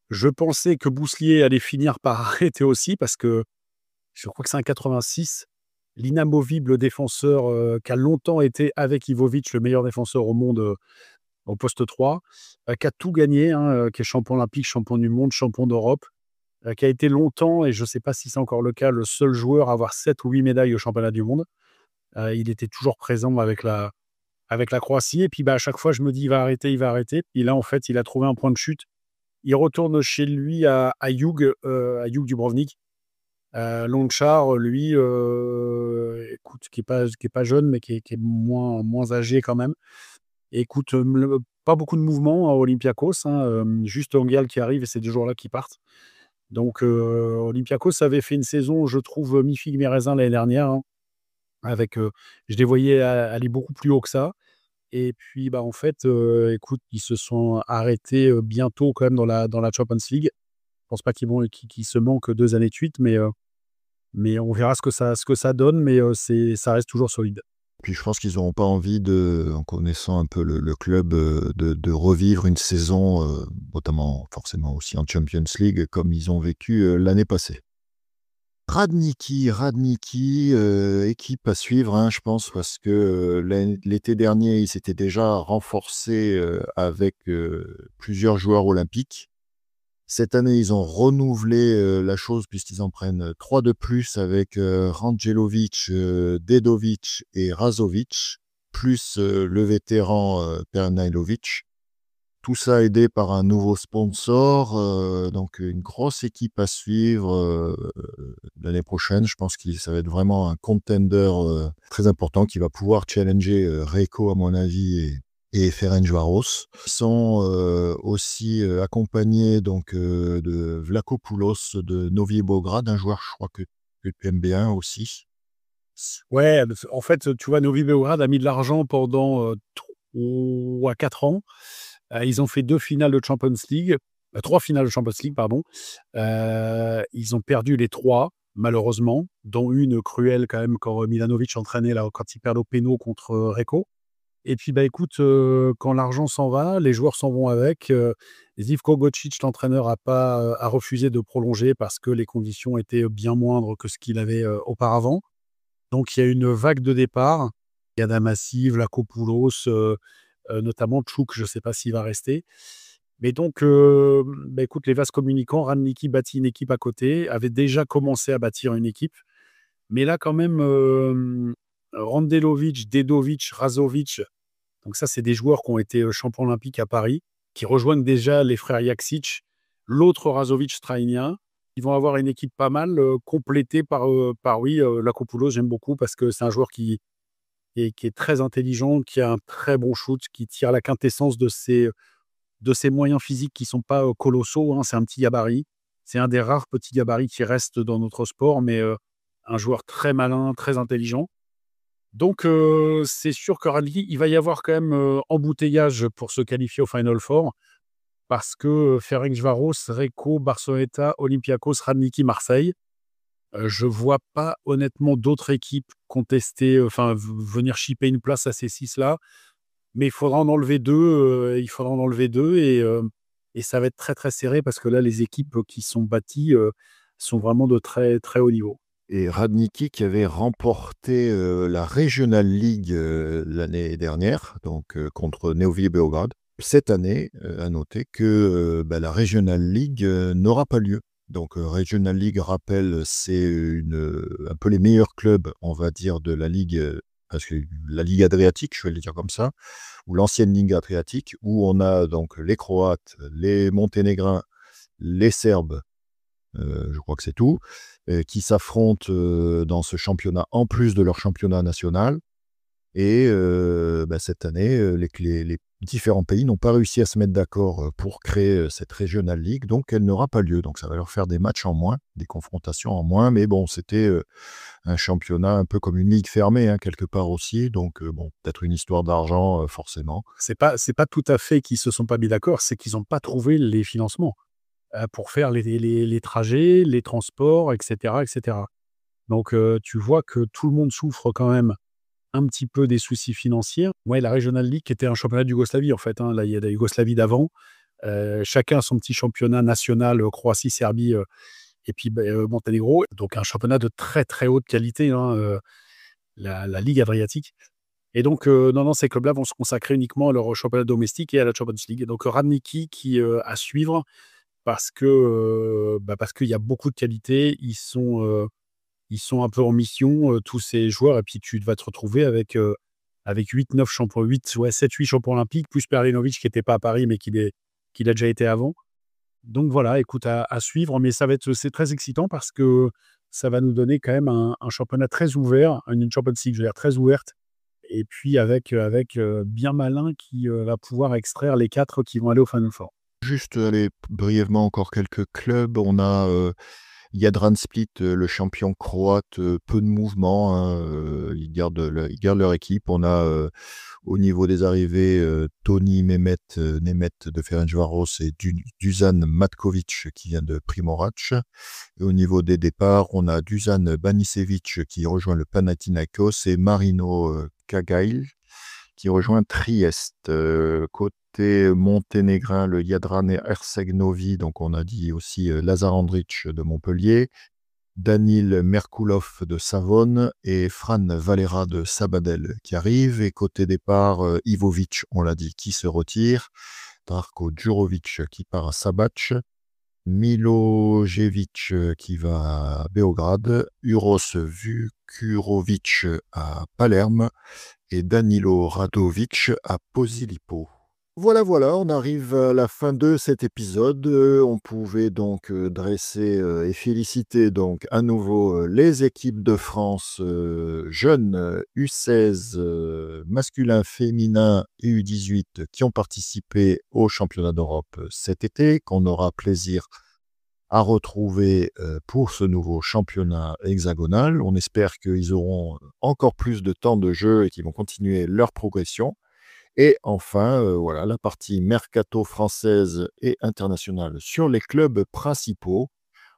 Je pensais que Bouslier allait finir par arrêter aussi parce que je crois que c'est un 86, l'inamovible défenseur qui a longtemps été avec Ivovic le meilleur défenseur au monde au poste 3, qui a tout gagné, hein, qui est champion olympique, champion du monde, champion d'Europe, qui a été longtemps, et je ne sais pas si c'est encore le cas, le seul joueur à avoir 7 ou 8 médailles au championnat du monde. Il était toujours présent avec la Croatie. Et puis à chaque fois, je me dis, il va arrêter, il va arrêter. Et là, en fait, il a trouvé un point de chute. Il retourne chez lui à Jug Dubrovnik. Lonchar, lui, écoute, qui est pas jeune, mais qui est moins âgé quand même. Et écoute, pas beaucoup de mouvement à Olympiakos, hein, juste Anguial qui arrive et c'est 2 jours-là qui partent. Donc Olympiakos avait fait une saison, je trouve, mi-figue mi-raisin l'année dernière, hein, avec, je les voyais aller beaucoup plus haut que ça. Et puis, bah, en fait, écoute, ils se sont arrêtés, bientôt quand même dans la Champions League. Je pense pas qu'ils se manquent 2 années de suite, mais on verra ce que ça donne, mais ça reste toujours solide. Puis je pense qu'ils n'auront pas envie en connaissant un peu le club, de revivre une saison, notamment forcément aussi en Champions League, comme ils ont vécu, l'année passée. Radniki, équipe à suivre, hein, je pense, parce que l'été dernier, ils s'étaient déjà renforcés avec plusieurs joueurs olympiques. Cette année, ils ont renouvelé la chose puisqu'ils en prennent 3 de plus avec Rangelovic, Dedovic et Razovic, plus le vétéran Pernailovic. Tout ça aidé par un nouveau sponsor, donc une grosse équipe à suivre l'année prochaine. Je pense que ça va être vraiment un contender très important qui va pouvoir challenger Reco, à mon avis, et Ferencváros. Ils sont aussi accompagnés donc, de Vlachopoulos de Novi Beograd, un joueur, je crois, que tu aimes bien aussi. Ouais, en fait, tu vois, Novi Beograd a mis de l'argent pendant 3 à 4 ans. Ils ont fait 2 finales de Champions League, 3 finales de Champions League, pardon. Ils ont perdu les 3, malheureusement, dont une cruelle quand même quand Milanovic entraînait là, quand ils perdent au péno contre Reco. Et puis, bah, écoute, quand l'argent s'en va, les joueurs s'en vont avec. Živko Gocic, l'entraîneur, a refusé de prolonger parce que les conditions étaient bien moindres que ce qu'il avait auparavant. Donc, il y a une vague de départ. Yadamasi, Vlachopoulos, notamment Tchouk, je ne sais pas s'il va rester. Mais donc, bah, écoute, les vases communicants, Radniki bâtit une équipe à côté, avait déjà commencé à bâtir une équipe. Mais là, quand même, Randelovic, Dedovic, Razovic, donc ça, c'est des joueurs qui ont été champions olympiques à Paris, qui rejoignent déjà les frères Jaksic, l'autre Razovic straïnien. Ils vont avoir une équipe pas mal complétée par oui, Vlachopoulos, j'aime beaucoup parce que c'est un joueur qui est très intelligent, qui a un très bon shoot, qui tire la quintessence de ses moyens physiques qui ne sont pas colossaux, hein. C'est un petit gabarit. C'est un des rares petits gabarits qui restent dans notre sport, mais un joueur très malin, très intelligent. Donc, c'est sûr que Radniki, il va y avoir quand même embouteillage pour se qualifier au Final Four parce que Ferencváros, Reco, Barceloneta, Olympiakos, Radniki, Marseille. Je vois pas honnêtement d'autres équipes contester, enfin venir chipper une place à ces 6-là. Mais il faudra en enlever 2 et ça va être très, très serré parce que là, les équipes qui sont bâties sont vraiment de très, très haut niveau. Et Radniki qui avait remporté la Regional League l'année dernière, donc contre Novi Beograd. Cette année, à noter que la Regional League n'aura pas lieu. Donc Regional League, rappel, c'est un peu les meilleurs clubs, on va dire, de la Ligue, parce que la Ligue Adriatique, je vais le dire comme ça, ou l'ancienne Ligue Adriatique, où on a donc les Croates, les Monténégrins, les Serbes, je crois que c'est tout, qui s'affrontent dans ce championnat en plus de leur championnat national. Et cette année, les différents pays n'ont pas réussi à se mettre d'accord pour créer cette Regional League, donc elle n'aura pas lieu. Donc ça va leur faire des matchs en moins, des confrontations en moins, mais bon, c'était un championnat un peu comme une ligue fermée, hein, quelque part aussi, donc peut-être une histoire d'argent, forcément. C'est pas tout à fait qu'ils se sont pas mis d'accord, c'est qu'ils n'ont pas trouvé les financements pour faire les trajets, les transports, et cetera, et cetera. Donc, tu vois que tout le monde souffre quand même un petit peu des soucis financiers. Ouais, la Regional League qui était un championnat de Yougoslavie, en fait, hein. Là, il y a la Yougoslavie d'avant. Chacun a son petit championnat national, Croatie, Serbie, et puis Monténégro. Donc, un championnat de très, très haute qualité, hein, la Ligue Adriatique. Et donc, non, non, ces clubs-là vont se consacrer uniquement à leur championnat domestique et à la Champions League. Et donc, Radniki qui à suivre parce qu'il y a beaucoup de qualité. Ils sont un peu en mission, tous ces joueurs, et puis tu vas te retrouver avec 8-9 champions, 8, ouais, 7-8 champions olympiques, plus Perlinovic qui n'était pas à Paris, mais qui l'a déjà été avant. Donc voilà, écoute, à suivre, mais c'est très excitant parce que ça va nous donner quand même un championnat très ouvert, une Champions League, je veux dire, très ouverte, et puis avec bien malin qui va pouvoir extraire les 4 qui vont aller au Final Four. Juste, allez, brièvement, encore quelques clubs. On a Jadran Split, le champion croate, peu de mouvement, hein, ils gardent leur équipe. On a Au niveau des arrivées, Toni Nemeth de Ferencváros et Dusan Matkovic qui vient de Primorac. Et au niveau des départs, on a Dusan Banisevic qui rejoint le Panathinaikos et Marino Kagail qui rejoint Trieste. Côté monténégrin, le Jadran Erceg-Novi, donc on a dit aussi Lazar Andrić de Montpellier, Danil Merkulov de Savone et Fran Valera de Sabadell qui arrivent. Et côté départ, Ivovic, on l'a dit, qui se retire, Darko Djurovic qui part à Sabac, Milojevic qui va à Beograd, Uros Vukurovic à Palerme et Danilo Radovic à Posillipo. Voilà, on arrive à la fin de cet épisode. On pouvait donc dresser et féliciter donc à nouveau les équipes de France jeunes U16, masculin, féminin et U18 qui ont participé au championnat d'Europe cet été, qu'on aura plaisir à retrouver pour ce nouveau championnat hexagonal. On espère qu'ils auront encore plus de temps de jeu et qu'ils vont continuer leur progression. Et enfin, voilà, la partie mercato française et internationale sur les clubs principaux.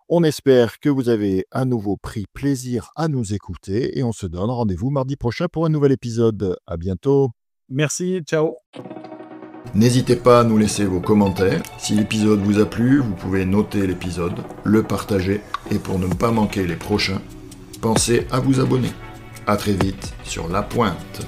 On espère que vous avez à nouveau pris plaisir à nous écouter et on se donne rendez-vous mardi prochain pour un nouvel épisode. À bientôt. Merci, ciao. N'hésitez pas à nous laisser vos commentaires. Si l'épisode vous a plu, vous pouvez noter l'épisode, le partager et pour ne pas manquer les prochains, pensez à vous abonner. À très vite sur La Pointe.